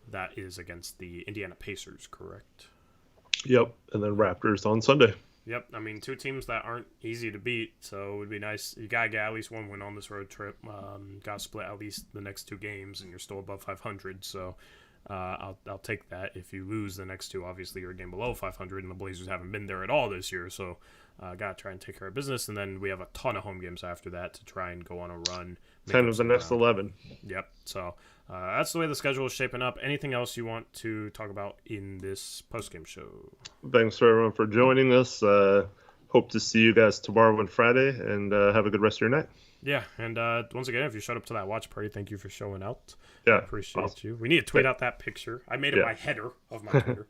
that is against the Indiana Pacers, correct? Yep, and then Raptors on Sunday. Yep, I mean, two teams that aren't easy to beat, so it would be nice. You gotta get at least one win on this road trip. Gotta split at least the next two games, and you're still above 500. So I'll take that. If you lose the next two, obviously you're a game below 500, and the Blazers haven't been there at all this year. So gotta try and take care of business, and then we have a ton of home games after that to try and go on a run. 10 of the next ground. 11. Yep. So that's the way the schedule is shaping up. Anything else you want to talk about in this postgame show? Thanks for everyone for joining us. Hope to see you guys tomorrow and Friday, and have a good rest of your night. Yeah, and once again, if you showed up to that watch party, thank you for showing out. Yeah, I appreciate you. We need to tweet out that picture. I made it my header of my Twitter.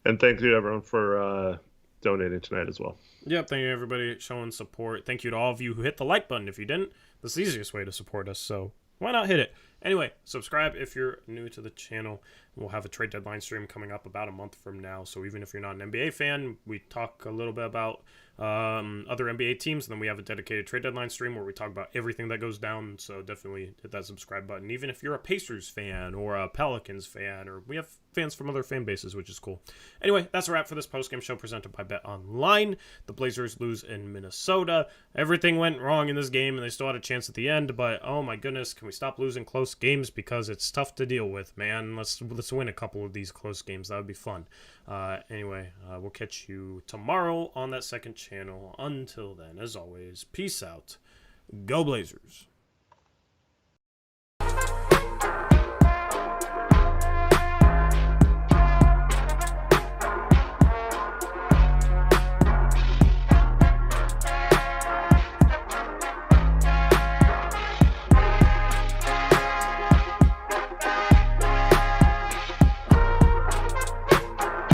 And thank you, everyone, for donating tonight as well. Yep, thank you, everybody, showing support. Thank you to all of you who hit the like button. If you didn't, that's the easiest way to support us, so why not hit it? Anyway, subscribe if you're new to the channel. We'll have a trade deadline stream coming up about a month from now, so even if you're not an NBA fan, we talk a little bit about other NBA teams, and then we have a dedicated trade deadline stream where we talk about everything that goes down, so definitely hit that subscribe button. Even if you're a Pacers fan or a Pelicans fan, or we have fans from other fan bases, which is cool. Anyway, that's a wrap for this postgame show presented by Bet Online. The Blazers lose in Minnesota. Everything went wrong in this game, and they still had a chance at the end, but oh my goodness, can we stop losing close games, because it's tough to deal with, man. Let's win a couple of these close games. That would be fun. Anyway, we'll catch you tomorrow on that second channel. Until then, as always, peace out. Go Blazers.